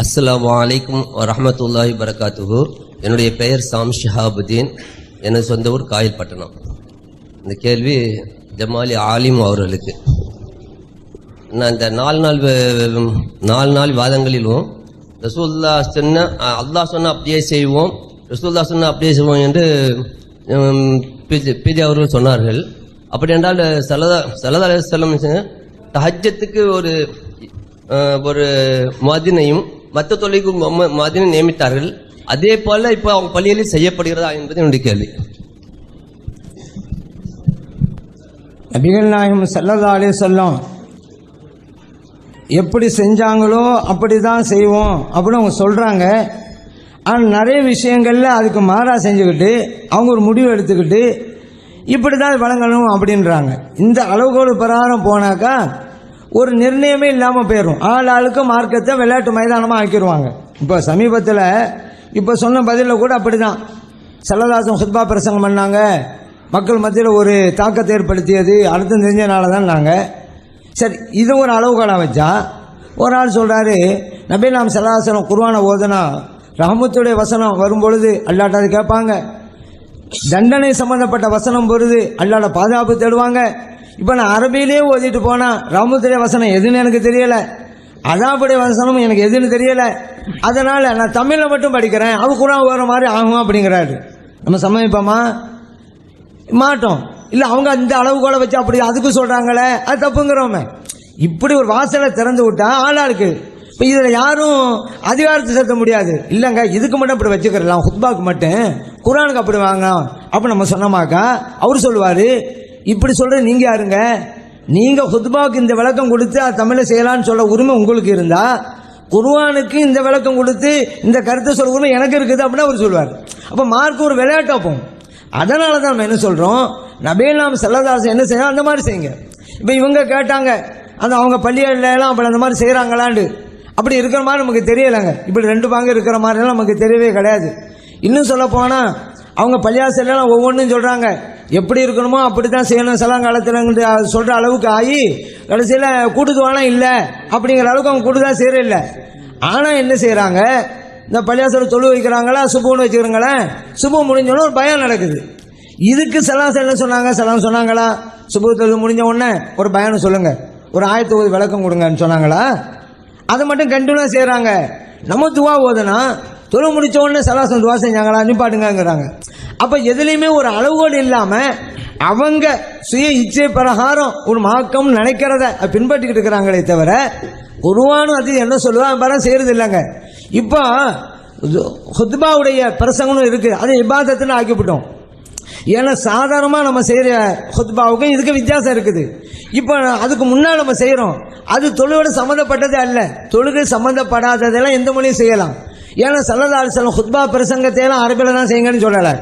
அஸ்ஸலாமு அலைக்கும் வரஹ்மத்துல்லாஹி வரகாத்துஹு. என்னுடைய பெயர் சாம் ஷிஹாபுதீன், எனது சொந்த ஊர் காயல்பட்டணம். இந்த கேள்வி ஜமாலி ஆலிம் அவர்களுக்கு. நான் இந்த 4 நாள் வாதங்களிலும் ரசூலுல்லாஹ் சொன்ன அல்லாஹ் சொன்ன அப்படியே செய்வோம், ரசூலுல்லாஹ் சொன்ன அப்படியே செய்வோம் என்று பிஜே அவர்கள் சொன்னார்கள். அப்படி என்றால் ஸல்லல்லாஹு அலைஹி வஸல்லம் தஹஜ்ஜத்துக்கு ஒரு முஅத்தினையும் மற்ற தொழிலுக்கு முஅத்தினை நியமித்தார்கள். அதே போல இப்போ அவங்க பள்ளியில் செய்யப்படுகிறதா என்பது என்னுடைய கேள்வி. நபிகள் நாயகம் ஸல்லல்லாஹு அலைஹி வஸல்லம் எப்படி செஞ்சாங்களோ அப்படி தான் செய்வோம் அப்படின்னு அவங்க சொல்கிறாங்க. ஆனால் நிறைய விஷயங்களில் அதுக்கு மாறாக செஞ்சுக்கிட்டு அவங்க ஒரு முடிவு எடுத்துக்கிட்டு இப்படி தான் வழங்கணும் அப்படின்றாங்க. இந்த அளவுகோல் பிரகாரம் போனாக்கா ஒரு நிர்ணயமே இல்லாமல் போயிடும். ஆளுக்கு மார்க்கத்தை விளையாட்டு மைதானமாக ஆக்கிடுவாங்க. இப்போ சமீபத்தில் இப்போ சொன்ன பதிலில் கூட அப்படி தான் ஸல்லல்லாஹு ஹுத்பா பிரசங்கம் பண்ணாங்க, மக்கள் மத்தியில் ஒரு தாக்கத்தை ஏற்படுத்தியது அர்த்தம் தெரிஞ்சனால தான் நாங்கள். சரி, இது ஒரு அளவுகோலாக வச்சா ஒரு ஆள் சொல்கிறாரு, நபி நாம் ஸல்லல்லாஹு அலைஹி வஸல்லம் குர்ஆனை ஓதுனா ரஹமத்துடைய வசனம் வரும்பொழுது அல்லாஹ்ட்ட அது கேட்பாங்க, தண்டனை சம்பந்தப்பட்ட வசனம் வருது அல்லாஹ்ட பாதுகாப்பு தேடுவாங்க. இப்போ நான் அரபியிலே ஓதிட்டு போனால் ரஹமத்துடைய வசனம் எதுன்னு எனக்கு தெரியலை, அதாபுடைய வசனம் எனக்கு எதுன்னு தெரியலை, அதனால் நான் தமிழில் மட்டும் படிக்கிறேன், அது குர்ஆன் வர மாதிரி ஆகும் அப்படிங்கிறாரு. நம்ம சம்மதிப்போமா? மாட்டோம். இல்லை அவங்க இந்த அளவுகோலை வச்சு அப்படி அதுக்கு சொல்கிறாங்களே, அது தப்புங்கிறோமே. இப்படி ஒரு வாசலை திறந்து விட்டா ஆளாளுக்கு இப்போ இதில் யாரும் அதிகாரத்தை செலுத்த முடியாது. இல்லைங்க இதுக்கு மட்டும் இப்படி வச்சுக்கிறலாம், ஹுத்பாக்கு மட்டும், குர்ஆனுக்கு அப்படி வாங்க அப்படின்னு நம்ம சொன்னோமாக்கா அவர் சொல்லுவார், இப்படி சொல்கிறது நீங்கள் யாருங்க, நீங்கள் ஹுத்பாவுக்கு இந்த விளக்கம் கொடுத்து அது தமிழை செய்யலான்னு சொல்ல உரிமை உங்களுக்கு இருந்தால் குர்ஆனுக்கு இந்த விளக்கம் கொடுத்து இந்த கருத்தை சொல்ல உரிமை எனக்கு இருக்குது அப்படின்னு அவர் சொல்லுவார். அப்போ மார்க் ஒரு விளையாட்டாப்போம். அதனால தான் நம்ம என்ன சொல்கிறோம், நபிகள் நாயகம் ஸல்லல்லாஹு அலைஹி வஸல்லம் என்ன செய்யணும் அந்த மாதிரி செய்யுங்க. இப்போ இவங்க கேட்டாங்க அந்த அவங்க பள்ளிகளெல்லாம் அப்படி அந்த மாதிரி செய்கிறாங்களான்னு அப்படி இருக்கிற மாதிரி நமக்கு தெரியலைங்க. இப்படி 2 பாங்க இருக்கிற மாதிரிலாம் நமக்கு தெரியவே கிடையாது. இன்னும் சொல்ல போனால் அவங்க பள்ளியாசலாம் ஒவ்வொன்றும் சொல்கிறாங்க, எப்படி இருக்கணுமோ அப்படி தான் செய்யணும் சலாங்காலத்தில் சொல்கிற அளவுக்கு ஆகி கடைசியில் கூட்டுதுவானா இல்லை அப்படிங்கிற அளவுக்கு அவங்க கூட்டுதான் செய்கிற இல்லை. ஆனால் என்ன செய்கிறாங்க, இந்த பள்ளியாசல தொழு வைக்கிறாங்களா, சுபுன்னு வச்சுக்கிறாங்களே, சுபம் முடிஞ்சோன்னு ஒரு பயம் நடக்குது. இதுக்கு சலாம் என்ன சொன்னாங்க, சலாம் சொன்னாங்களா? சுபு தொழு முடிஞ்ச உடனே ஒரு பயானம் சொல்லுங்க, ஒரு ஆயத்து விளக்கம் கொடுங்கன்னு சொன்னாங்களா? அதை மட்டும் கண்டினியூ செய்கிறாங்க. நம்ம துவா ஓதுனா தொழு முடிச்ச உடனே சலாசம் துவா செஞ்சாங்களா, நிப்பாட்டுங்கிறாங்க. அப்போ எதுலேயுமே ஒரு அளவுகோல் இல்லாமல் அவங்க சுய இச்சை பிரகாரம் ஒரு மாக்கம் நினைக்கிறத பின்பற்றிக்கிட்டு இருக்கிறாங்களே தவிர குர்ஆனும் அது என்ன சொல்லுவா பரம் செய்யறது இல்லைங்க. இப்போ ஹுத்பாவுடைய பிரசங்கம்னு இருக்கு, அதை இபாதத்துன்னு ஆக்கிவிட்டோம். ஏன்னா சாதாரணமாக நம்ம செய்கிற ஹுத்பாவுக்கும் இதுக்கு வித்தியாசம் இருக்குது. இப்போ அதுக்கு முன்னால் நம்ம செய்கிறோம், அது தொழுவோட சம்மந்தப்பட்டதே அல்ல. தொழுகை சம்மந்தப்படாததெல்லாம் எந்த மொழியும் செய்யலாம். ஏன்னா ஸல்லல்லாஹு அலைஹி வஸல்லம் ஹுத்பா பிரசங்கத்தை எல்லாம் அரபியில் தான் செய்யுங்கன்னு சொல்லலை,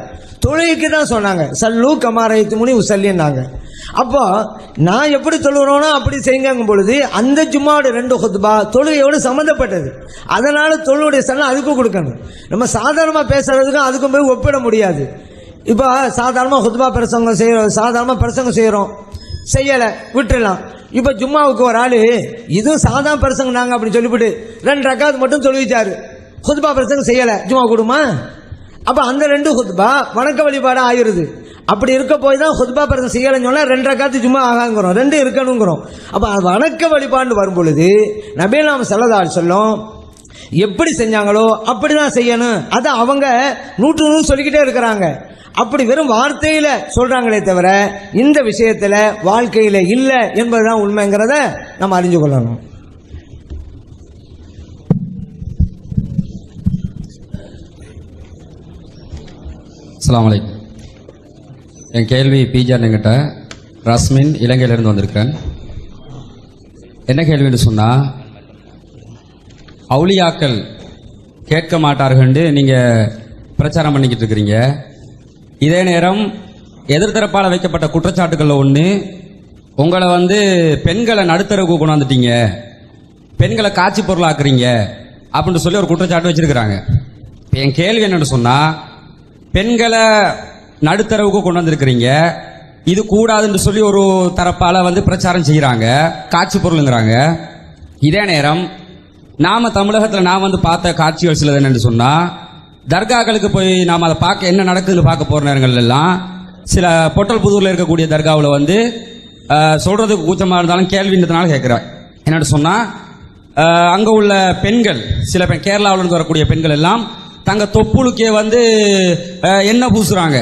தொழுகைக்கு தான் சொன்னாங்க. சல்லு கமா ரஅய்துமுனி உஸல்லின்னாங்க. அப்போ நான் எப்படி தொழுகிறோனோ அப்படி செய்யுங்கும் பொழுது அந்த ஜும்மாவோட 2 ஹுத்பா தொழுகையோடு சம்மந்தப்பட்டது. அதனால தொழுவுடைய சல்லம் அதுக்கும் கொடுக்கணும். நம்ம சாதாரணமாக பேசுறதுக்கும் அதுக்கும் போய் ஒப்பிட முடியாது. இப்போ சாதாரணமாக ஹுத்பா பிரசங்கம் செய்கிறோம், சாதாரணமாக பிரசங்கம் செய்கிறோம், செய்யலை விட்டுடலாம். இப்போ ஜும்மாவுக்கு ஒரு ஆள் இதுவும் சாதாரண பிரசங்கம் நாங்கள் அப்படின்னு சொல்லிவிட்டு 2 ரக்காத் மட்டும் தொழுவிச்சாரு, ஹுத்பா பிரசங்கம் செய்யலை, ஜும்மா கொடுமா? அப்போ அந்த 2 ஹுத்பா வணக்க வழிபாடு ஆகிருது. அப்படி இருக்க போய் தான் ஹுத்பா பிரசங்கம் செய்யலைன்னு சொன்னால் 2 ரக்காத்து ஜும்மா ஆகாங்கிறோம், 2 இருக்கணுங்கிறோம். அப்போ வணக்க வழிபாடு வரும் பொழுது நபி நாம ஸல்லல்லாஹு அலைஹி வஸல்லம் எப்படி செஞ்சாங்களோ அப்படிதான் செய்யணும். அதை அவங்க 100 சொல்லிக்கிட்டே இருக்கிறாங்க. அப்படி வெறும் வார்த்தையில சொல்றாங்களே தவிர இந்த விஷயத்துல வாழ்க்கையில இல்லை என்பதுதான் உண்மைங்கிறத நம்ம அறிஞ்சு கொள்ளணும். அஸ்ஸலாமு அலைக்கும். என் கேள்வி பீஜானுங்கிட்ட ரஸ்மின் இலங்கையிலிருந்து வந்திருக்கிறேன். என்ன கேள்வின்னு சொன்னா, அவுலியாக்கள் கேட்க மாட்டார்கள் நீங்க பிரச்சாரம் பண்ணிக்கிட்டு இருக்கிறீங்க. இதே நேரம் எதிர்த்தரப்பால வைக்கப்பட்ட குற்றச்சாட்டுகள்ல ஒண்ணு, உங்களை பெண்களை நடுத்தரவுக்கு கொண்டாந்துட்டீங்க, பெண்களை காட்சி பொருளாக்குறீங்க அப்படின்னு சொல்லி ஒரு குற்றச்சாட்டு வச்சிருக்கிறாங்க. என் கேள்வி என்னன்னு சொன்னா, பெண்களை நடுத்தரவுக்கு கொண்டு வந்திருக்கிறீங்க, இது கூடாதுன்னு சொல்லி ஒரு தரப்பால பிரச்சாரம் செய்யறாங்க, காட்சி பொருளுங்கிறாங்க. இதே நேரம் நாம தமிழகத்துல நான் பார்த்த காட்சிகள் சிலது என்னன்னு சொன்னா, தர்காக்களுக்கு போய் நாம அதை பார்க்க என்ன நடக்குதுன்னு பார்க்க போற நேரங்கள் எல்லாம் சில பொட்டல் புதூர்ல இருக்கக்கூடிய தர்காவில் சொல்றதுக்கு கூச்சமா இருந்தாலும் கேள்வின்றதுனால கேட்கிறேன். என்னன்னு சொன்னா, அங்க உள்ள பெண்கள் சில கேரளாவில இருந்து வரக்கூடிய பெண்கள் எல்லாம் தங்க தொப்புளுக்கே எண்ணெய் பூசுறாங்க.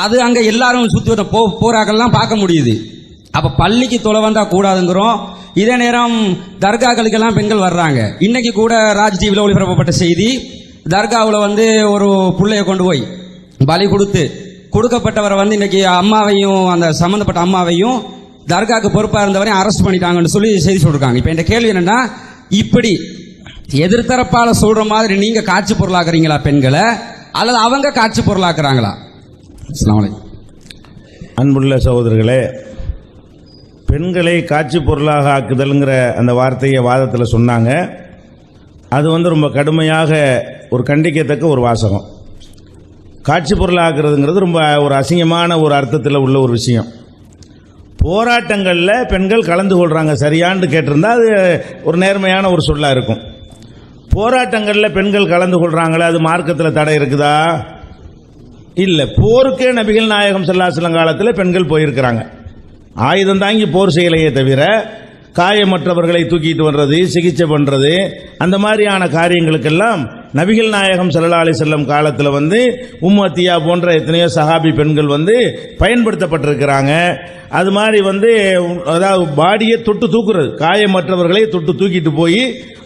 அது அங்க எல்லாரும் சுத்தி போறாக்கெல்லாம் பார்க்க முடியுது. அப்ப பள்ளிக்கு தொலை வந்தா கூடாதுங்கிறோம். இதே நேரம் தர்காக்களுக்கெல்லாம் பெண்கள் வர்றாங்க. இன்னைக்கு கூட ராஜ் டிவில ஒளிபரப்பப்பட்ட செய்தி, தர்காவில் ஒரு புள்ளைய கொண்டு போய் பலி கொடுக்கப்பட்டவரை இன்னைக்கு அம்மாவையும் அந்த சம்பந்தப்பட்ட அம்மாவையும் தர்காக்கு பொறுப்பா இருந்தவரையும் அரெஸ்ட் பண்ணிட்டாங்கன்னு சொல்லி செய்தி சொல்றாங்க. இப்ப என் கேள்வி என்னன்னா, இப்படி எதிர்த்தரப்பால சொல்ற மாதிரி நீங்க காட்சி பொருளாக்குறீங்களா பெண்களை, அல்லது அவங்க காட்சி பொருளாக்குறாங்களா? அஸ்ஸலாமு அலைக்கும். அன்புள்ள சகோதரர்களே, பெண்களை காட்சி பொருளாக ஆக்குதல்ங்கிற அந்த வார்த்தையை வாதத்தில் சொன்னாங்க. அது ரொம்ப கடுமையாக ஒரு கண்டிக்கத்தக்க ஒரு வாசகம். காட்சி பொருளாக்குறதுங்கிறது ரொம்ப ஒரு அசிங்கமான ஒரு அர்த்தத்தில் உள்ள ஒரு விஷயம். போராட்டங்களில் பெண்கள் கலந்து கொள்றாங்க சரியான்னு கேட்டிருந்தா அது ஒரு நேர்மையான ஒரு சொல்லாக இருக்கும். போராட்டங்களில் பெண்கள் கலந்து கொள்றாங்களா, அது மார்க்கத்தில் தடை இருக்குதா? இல்லை. போருக்கே நபிகள் நாயகம் ஸல்லல்லாஹு அலைஹி வஸல்லம் காலத்தில் பெண்கள் போயிருக்கிறாங்க. ஆயுதம் தாங்கி போர் செய்யலையே தவிர காயமற்றவர்களை தூக்கிட்டு வர்றது, சிகிச்சை பண்றது, அந்த மாதிரியான காரியங்களுக்கெல்லாம் நபிகள் நாயகம் ஸல்லல்லாஹு அலைஹி வஸல்லம் காலத்தில் உம்மு அத்தியா போன்ற எத்தனையோ சஹாபி பெண்கள் பயன்படுத்தப்பட்டிருக்கிறாங்க. அது மாதிரி அதாவது பாடியை தொட்டு தூக்குறது, காயமற்றவர்களை தொட்டு தூக்கிட்டு போய்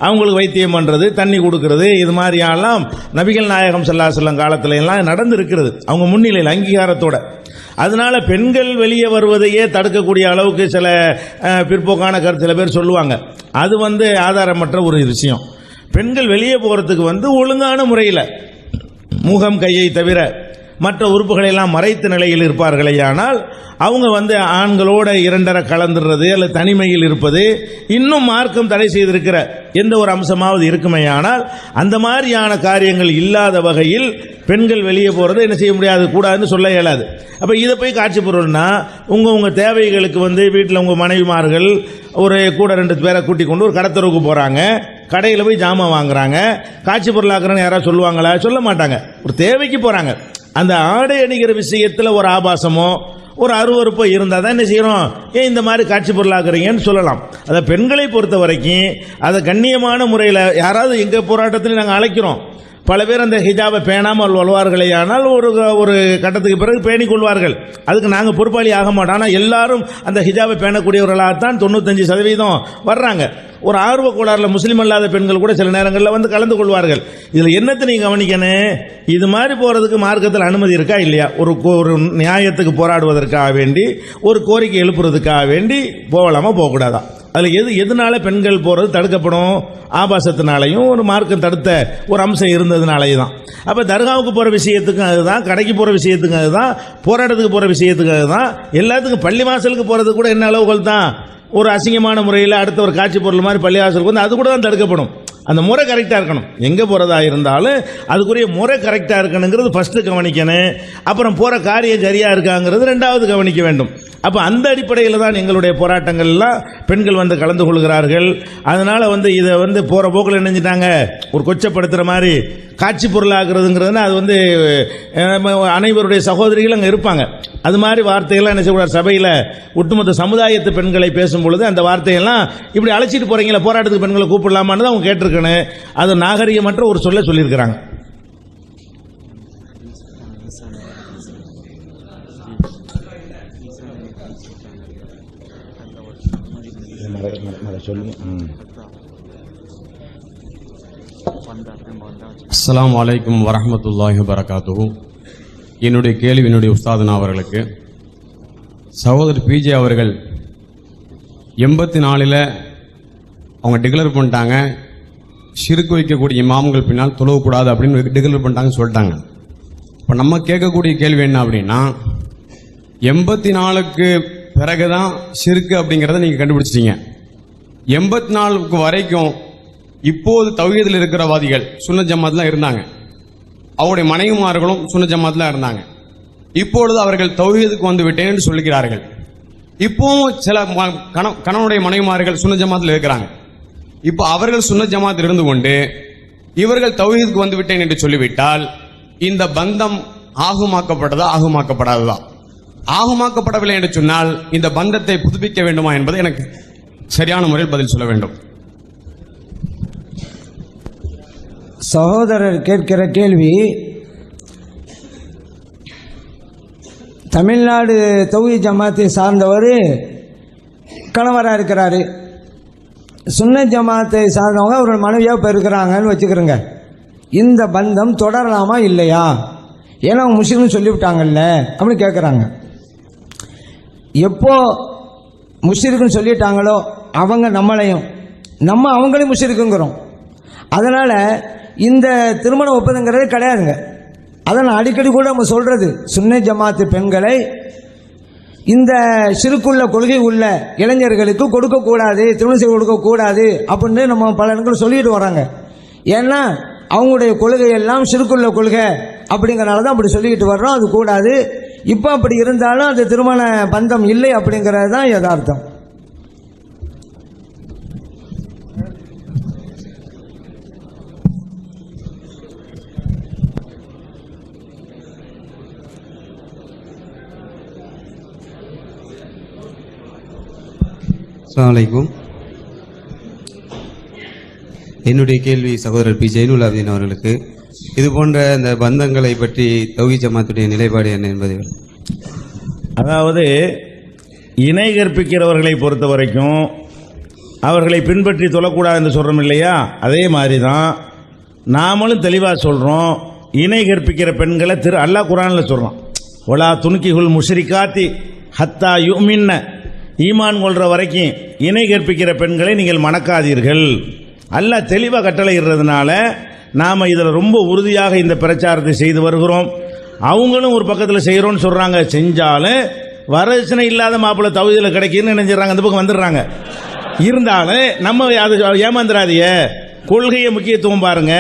அவங்களுக்கு வைத்தியம் பண்றது, தண்ணி கொடுக்கறது, இது மாதிரியெல்லாம் நபிகள் நாயகம் ஸல்லல்லாஹு அலைஹி வஸல்லம் காலத்துல எல்லாம் நடந்திருக்கிறது, அவங்க முன்னிலையில் அங்கீகாரத்தோட. அதனால பெண்கள் வெளியே வருவதையே தடுக்கக்கூடிய அளவுக்கு சில பிற்போக்கான கருத்து சில பேர் சொல்லுவாங்க. அது ஆதாரமற்ற ஒரு விஷயம். பெண்கள் வெளியே போறதுக்கு ஒழுங்கான முறையில் முகம் கையை தவிர மற்ற உறுப்புகளை எல்லாம் மறைத்த நிலையில் இருப்பார்களேயானால் அவங்க வந்து ஆண்களோட இரண்டரை கலந்துடுறது அல்லது தனிமையில் இருப்பது இன்னும் மார்க்கம் தடை செய்திருக்கிற எந்த ஒரு அம்சமாவது இருக்குமேயானால் அந்த மாதிரியான காரியங்கள் இல்லாத வகையில் பெண்கள் வெளியே போறது என்ன செய்ய முடியாது, கூடாதுன்னு சொல்ல இயலாது. அப்ப இதை போய் காட்சி பொருள்னா உங்க தேவைகளுக்கு வந்து வீட்டில் உங்க மனைவிமார்கள் ஒரு கூட 2 பேரை கூட்டி கொண்டு ஒரு கடத்தருக்கு போறாங்க, கடையில் போய் ஜாமான் வாங்குறாங்க, காட்சி பொருளாக்குறன்னு யாராவது சொல்லுவாங்களா? சொல்ல மாட்டாங்க. ஒரு தேவைக்கு போறாங்க. அந்த ஆடை அணிகிற விஷயத்துல ஒரு ஆபாசமோ ஒரு அருவருப்போ இருந்தால் தான் என்ன செய்யறோம், ஏன் இந்த மாதிரி காட்சி பொருளாக்குறீங்கன்னு சொல்லலாம். அதை பெண்களை பொறுத்த வரைக்கும் அதை கண்ணியமான முறையில் யாராவது எங்க போராட்டத்தில் நாங்கள் அழைக்கிறோம். பல பேர் அந்த ஹிஜாபை பேணாமல் வருவார்களே, ஆனால் ஒரு கட்டத்துக்கு பிறகு பேணிக் கொள்வார்கள். அதுக்கு நாங்கள் பொறுப்பாளி ஆக மாட்டோம். ஆனால் எல்லாரும் அந்த ஹிஜாபை பேணக்கூடியவர்களாகத்தான் 95% வர்றாங்க. ஒரு ஆர்வ கோளாறுல முஸ்லீம் அல்லாத பெண்கள் கூட சில நேரங்களில் வந்து கலந்து கொள்வார்கள். இதில் என்னத்தை நீங்கள் கவனிக்கணும், இது மாதிரி போகிறதுக்கு மார்க்கத்தில் அனுமதி இருக்கா இல்லையா? ஒரு நியாயத்துக்கு போராடுவதற்காக வேண்டி ஒரு கோரிக்கை எழுப்புறதுக்காக வேண்டி போகலாமா போகக்கூடாதா? அதில் எதனால பெண்கள் போகிறது தடுக்கப்படும்? ஆபாசத்தினாலையும் ஒரு மார்க்கம் தடுத்த ஒரு அம்சம் இருந்ததுனாலேயே தான். அப்போ தர்காவுக்கு போகிற விஷயத்துக்கும் அதுதான், கடைக்கு போகிற விஷயத்துக்கும் அதுதான், போராட்டத்துக்கு போகிற விஷயத்துக்கு அதுதான், எல்லாத்துக்கும் பள்ளி வாசலுக்கு போகிறது கூட என்ன அளவுகள் தான். ஒரு அசிங்கமான முறையில் அடுத்த ஒரு காட்சி பொருள் மாதிரி பள்ளி வாசலுக்கு வந்து அது கூட தான் தடுக்கப்படும். அந்த முறை கரெக்டாக இருக்கணும். எங்கே போகிறதா இருந்தாலும் அதுக்குரிய முறை கரெக்டாக இருக்கணுங்கிறது ஃபர்ஸ்ட் கவனிக்கணும். அப்புறம் போகிற காரியம் சரியாக இருக்காங்கிறது 2வது கவனிக்க வேண்டும். அப்போ அந்த அடிப்படையில் தான் எங்களுடைய போராட்டங்கள்லாம் பெண்கள் வந்து கலந்து கொள்கிறார்கள். அதனால வந்து இதை வந்து போகிற போக்கில் நினைஞ்சிட்டாங்க ஒரு கொச்சப்படுத்துகிற மாதிரி காட்சி பொருளாகிறதுங்கிறதுனா அது வந்து அனைவருடைய சகோதரிகள் அங்கே இருப்பாங்க. அது மாதிரி வார்த்தைகள்லாம் என்ன செய்யக்கூடாது, சபையில் ஒட்டுமொத்த சமுதாயத்து பெண்களை பேசும் பொழுது அந்த வார்த்தையெல்லாம் இப்படி அழைச்சிட்டு போறீங்களா, போராட்டத்துக்கு பெண்களை கூப்பிடலாமான்னு அவங்க கேட்டிருக்கணும். அது நாகரிகமற்ற ஒரு சொல்ல சொல்லியிருக்கிறாங்க. அஸ்ஸலாமு அலைக்கும் வரஹ்மத்துல்லாஹி வபரகாத்துஹு. என்னுடைய கேள்வி என்னுடைய உஸ்தாதுனா அவர்களுக்கு, சகோதரர் பிஜே அவர்கள் 84 அவங்க டிக்ளேர் பண்ணிட்டாங்க, ஷிர்க் வைக்கக்கூடிய இமாம்கள் பின்னால் தொழக்கூடாது அப்படின்னு டிக்ளேர் பண்ணிட்டாங்கன்னு சொல்லிட்டாங்க. இப்போ நம்ம கேட்கக்கூடிய கேள்வி என்ன அப்படின்னா, 84க்கு பிறகுதான் ஷிர்க் அப்படிங்கிறத நீங்கள் கண்டுபிடிச்சிட்டீங்க. 84க்கு வரைக்கும் இப்போது தௌஹீதில் இருக்கிறவாதிகள் சுன்னத் ஜமாத்லாம் இருந்தாங்க, அவருடைய மனைவிமார்களும் சுன்னத் ஜமாத்லாம் இருந்தாங்க. இப்பொழுது அவர்கள் தௌஹீதுக்கு வந்து விட்டேன் என்று சொல்லுகிறார்கள். இப்போவும் சில கணவனுடைய மனைவிமார்கள் சுன்னத் ஜமாத்தில் இருக்கிறாங்க. இப்போ அவர்கள் சுன்னத் ஜமாத்தில் இருந்து கொண்டு இவர்கள் தௌஹீதுக்கு வந்து விட்டேன் என்று சொல்லிவிட்டால் இந்த பந்தம் ஆகுமாக்கப்பட்டதா ஆகுமாக்கப்படாததா? ஆகுமாக்கப்படவில்லை என்று சொன்னால் இந்த பந்தத்தை புதுப்பிக்க வேண்டுமா என்பதை எனக்கு சரியான முறையில் பதில் சொல்ல வேண்டும். சகோதரர் கேட்கிற கேள்வி, தமிழ்நாடு தௌஹீத் ஜமாத்தை சார்ந்தவர் கணவராக இருக்கிறாரு, சுன்னத் ஜமாத்தை சார்ந்தவங்க ஒரு மனைவியாக இப்போ இருக்கிறாங்கன்னு வச்சுக்கிறோங்க. இந்த பந்தம் தொடரலாமா இல்லையா? ஏன்னா அவங்க முஸ்லீம்னு சொல்லிவிட்டாங்கல்ல அப்படின்னு கேட்குறாங்க. எப்போ முஸ்லிக்குன்னு சொல்லிட்டாங்களோ அவங்க நம்மளையும், நம்ம அவங்களையும் முஸ்லிக்குங்கிறோம். அதனால் இந்த திருமண ஒப்பந்தங்கிறது கிடையாதுங்க. அதை நான் அடிக்கடி கூட நம்ம சொல்கிறது, சுன்னத் ஜமாத்து பெண்களை இந்த சிறுக்குள்ள கொள்கை உள்ள இளைஞர்களுக்கு கொடுக்கக்கூடாது, திருமணம் செய்து கொடுக்கக்கூடாது அப்படின்னு நம்ம பல இடங்கள் சொல்லிட்டு வராங்க. ஏன்னா அவங்களுடைய கொள்கை எல்லாம் சிறுக்குள்ள கொள்கை அப்படிங்கிறனால தான் அப்படி சொல்லிக்கிட்டு வர்றோம். அது கூடாது. இப்போ அப்படி இருந்தாலும் அது திருமண பந்தம் இல்லை அப்படிங்கிறது தான் யதார்த்தம். அஸ்ஸலாமு அலைக்கும். என்னுடைய கேள்வி சகோதரர் பி ஜெயினுலாப்தீன் அவர்களுக்கு, இது போன்ற இந்த பந்தங்களை பற்றி தௌஹீத் ஜமாத்துடைய நிலைப்பாடு என்ன என்பதை. அதாவது இணை கற்பிக்கிறவர்களை பொறுத்த வரைக்கும் அவர்களை பின்பற்றி தொழக்கூடாது என்று சொல்கிறோம் இல்லையா, அதே மாதிரி தான் நாமளும் தெளிவாக சொல்கிறோம். இணை கற்பிக்கிற பெண்களை அல்லாஹ் குர்ஆனில் சொல்கிறோம், ஒலா துன்கிஹுல் முஷ்ரிகாத்தி ஹத்தா யுமின்ன, ஈமான் கொள்ற வரைக்கும் இணை கற்பிக்கிற பெண்களை நீங்கள் மணக்காதீர்கள். அல்லாஹ் தெளிவாக கட்டளை இடுறதுனால நாம் இதில் ரொம்ப உறுதியாக இந்த பிரச்சாரத்தை செய்து வருகிறோம். அவங்களும் ஒரு பக்கத்தில் செய்கிறோன்னு சொல்கிறாங்க. செஞ்சாலும் வரதட்சணை இல்லாத மாப்பிள்ளை தௌஹீதுல கிடைக்குன்னு நினைச்சிடறாங்க, அந்த பக்கம் வந்துடுறாங்க. இருந்தாலும் நம்ம அது ஏமாந்துடாதீங்க, கொள்கையை முக்கியத்துவம் பாருங்க.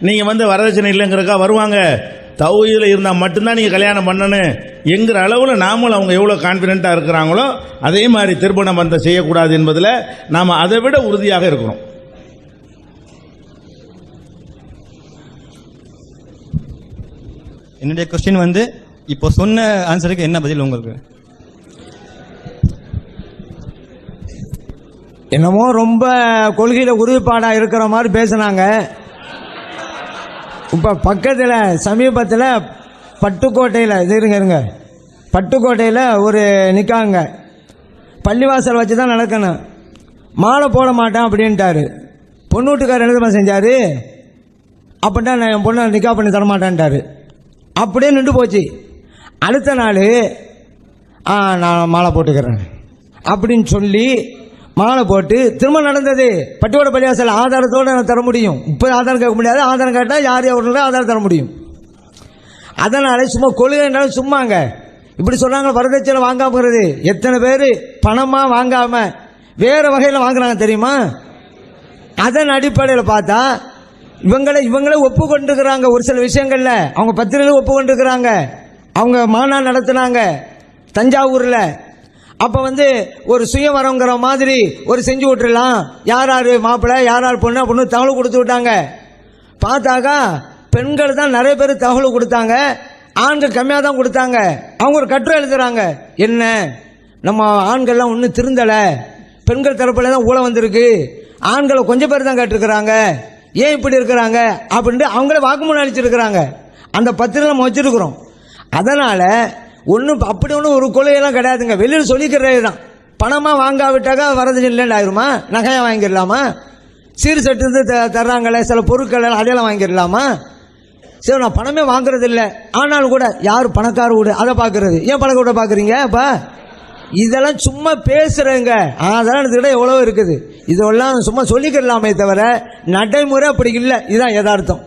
நீங்கள் வரதட்சணை இல்லைங்கிறக்கா வருவாங்க, தௌஹீதுல இருந்தால் மட்டும்தான் நீங்கள் கல்யாணம் பண்ணணும் என்கிற அளவில் நாமளும் அவங்க எவ்வளோ கான்ஃபிடென்ட்டாக இருக்கிறாங்களோ அதே மாதிரி திருமண பந்தம் செய்யக்கூடாது என்பதில் நாம் அதை விட உறுதியாக இருக்கிறோம். என்னுடைய கொஸ்டின் இப்போ சொன்ன ஆன்சருக்கு என்ன பதில் உங்களுக்கு? என்னமோ ரொம்ப கொள்கையில் உறுதிப்பாடாக இருக்கிற மாதிரி பேசுனாங்க. இப்போ பக்கத்தில் சமீபத்தில் பட்டுக்கோட்டையில் இருங்க பட்டுக்கோட்டையில் ஒரு நிக்காங்க, பள்ளிவாசல் வச்சு தான் நடக்கணும், மாலை போட மாட்டேன் அப்படின்ட்டாரு. பொண்ணு வீட்டுக்காரர் எழுதமா செஞ்சார், அப்படின்ட்டா நான் என் பொண்ணை நிக்கா பண்ணி தரமாட்டேன்ட்டாரு. அப்படியே நின்று போச்சு. அடுத்த நாள் நான் மாலை போட்டுக்கிறேன் அப்படின்னு சொல்லி மாலை போட்டு திரும்ப நடந்தது. பட்டுக்கோட்டை பள்ளிவாசல் ஆதாரத்தோடு நான் தர முடியும். இப்போ ஆதாரம் கேட்க முடியாது, ஆதாரம் கேட்டால் யார் எவ்வளோ ஆதாரம் தர முடியும். அதனால சும்மா கொள்கைனாலும் சும்மாங்க இப்படி சொன்னாங்க. வரதட்சணை வாங்காமங்கிறது எத்தனை பேர் பணமாக வாங்காமல் வேறு வகையில் வாங்குறாங்க தெரியுமா? அதன் அடிப்படையில் பார்த்தா இவங்களே ஒப்புக்கொண்டிருக்கிறாங்க. ஒரு சில விஷயங்கள்ல அவங்க பத்திரிகையில் ஒப்புக்கொண்டிருக்கிறாங்க. அவங்க மாநாடு நடத்தினாங்க தஞ்சாவூரில். அப்போ ஒரு சுயவரங்கிற மாதிரி ஒரு செஞ்சு விட்டுடலாம், யார் யார் மாப்பிள்ளை யார் யார் பொண்ணு அப்படின்னு தகவல் கொடுத்து விட்டாங்க. பார்த்தாக்கா பெண்கள் தான் நிறைய பேர் தகவல் கொடுத்தாங்க, ஆண்கள் கம்மியாக தான் கொடுத்தாங்க. அவங்க ஒரு கட்டுரை எழுதுறாங்க, என்ன நம்ம ஆண்கள்லாம் ஒன்றும் திருந்தலை, பெண்கள் தரப்புல தான் ஊழல் வந்திருக்கு, ஆண்களை கொஞ்சம் பேர் தான் கேட்டிருக்கிறாங்க, ஏன் இப்படி இருக்கிறாங்க அப்படின்ட்டு அவங்களே வாக்குமூலம் அளிச்சிருக்கிறாங்க. அந்த பத்திரிகை நம்ம வச்சிருக்கிறோம். அதனால் ஒன்றும் அப்படி ஒன்றும் ஒரு கொள்கையெல்லாம் கிடையாதுங்க. வெளியில் சொல்லிக்கிறது தான். பணமாக வாங்காவிட்டாக்கா வரது இல்லைன்னு ஆயிருமா? நகையாக வாங்கிடலாமா? சீர் சட்டு தர்றாங்களே சில பொருட்கள் அதையெல்லாம் வாங்கிடலாமா? சரி, நான் பணமே வாங்குறது இல்லை, ஆனாலும் கூட யார் பணக்கார வீடு அதை பார்க்கறது, ஏன் பணக்கார வீட்டை பார்க்குறீங்க? அப்போ இதெல்லாம் சும்மா பேசுகிறேங்க. அதெல்லாம் இதுக்கிட்ட எவ்வளோ இருக்குது. இதெல்லாம் சும்மா சொல்லிக்கிறலாமே தவிர நடைமுறை அப்படி இல்லை. இதுதான் யதார்த்தம்.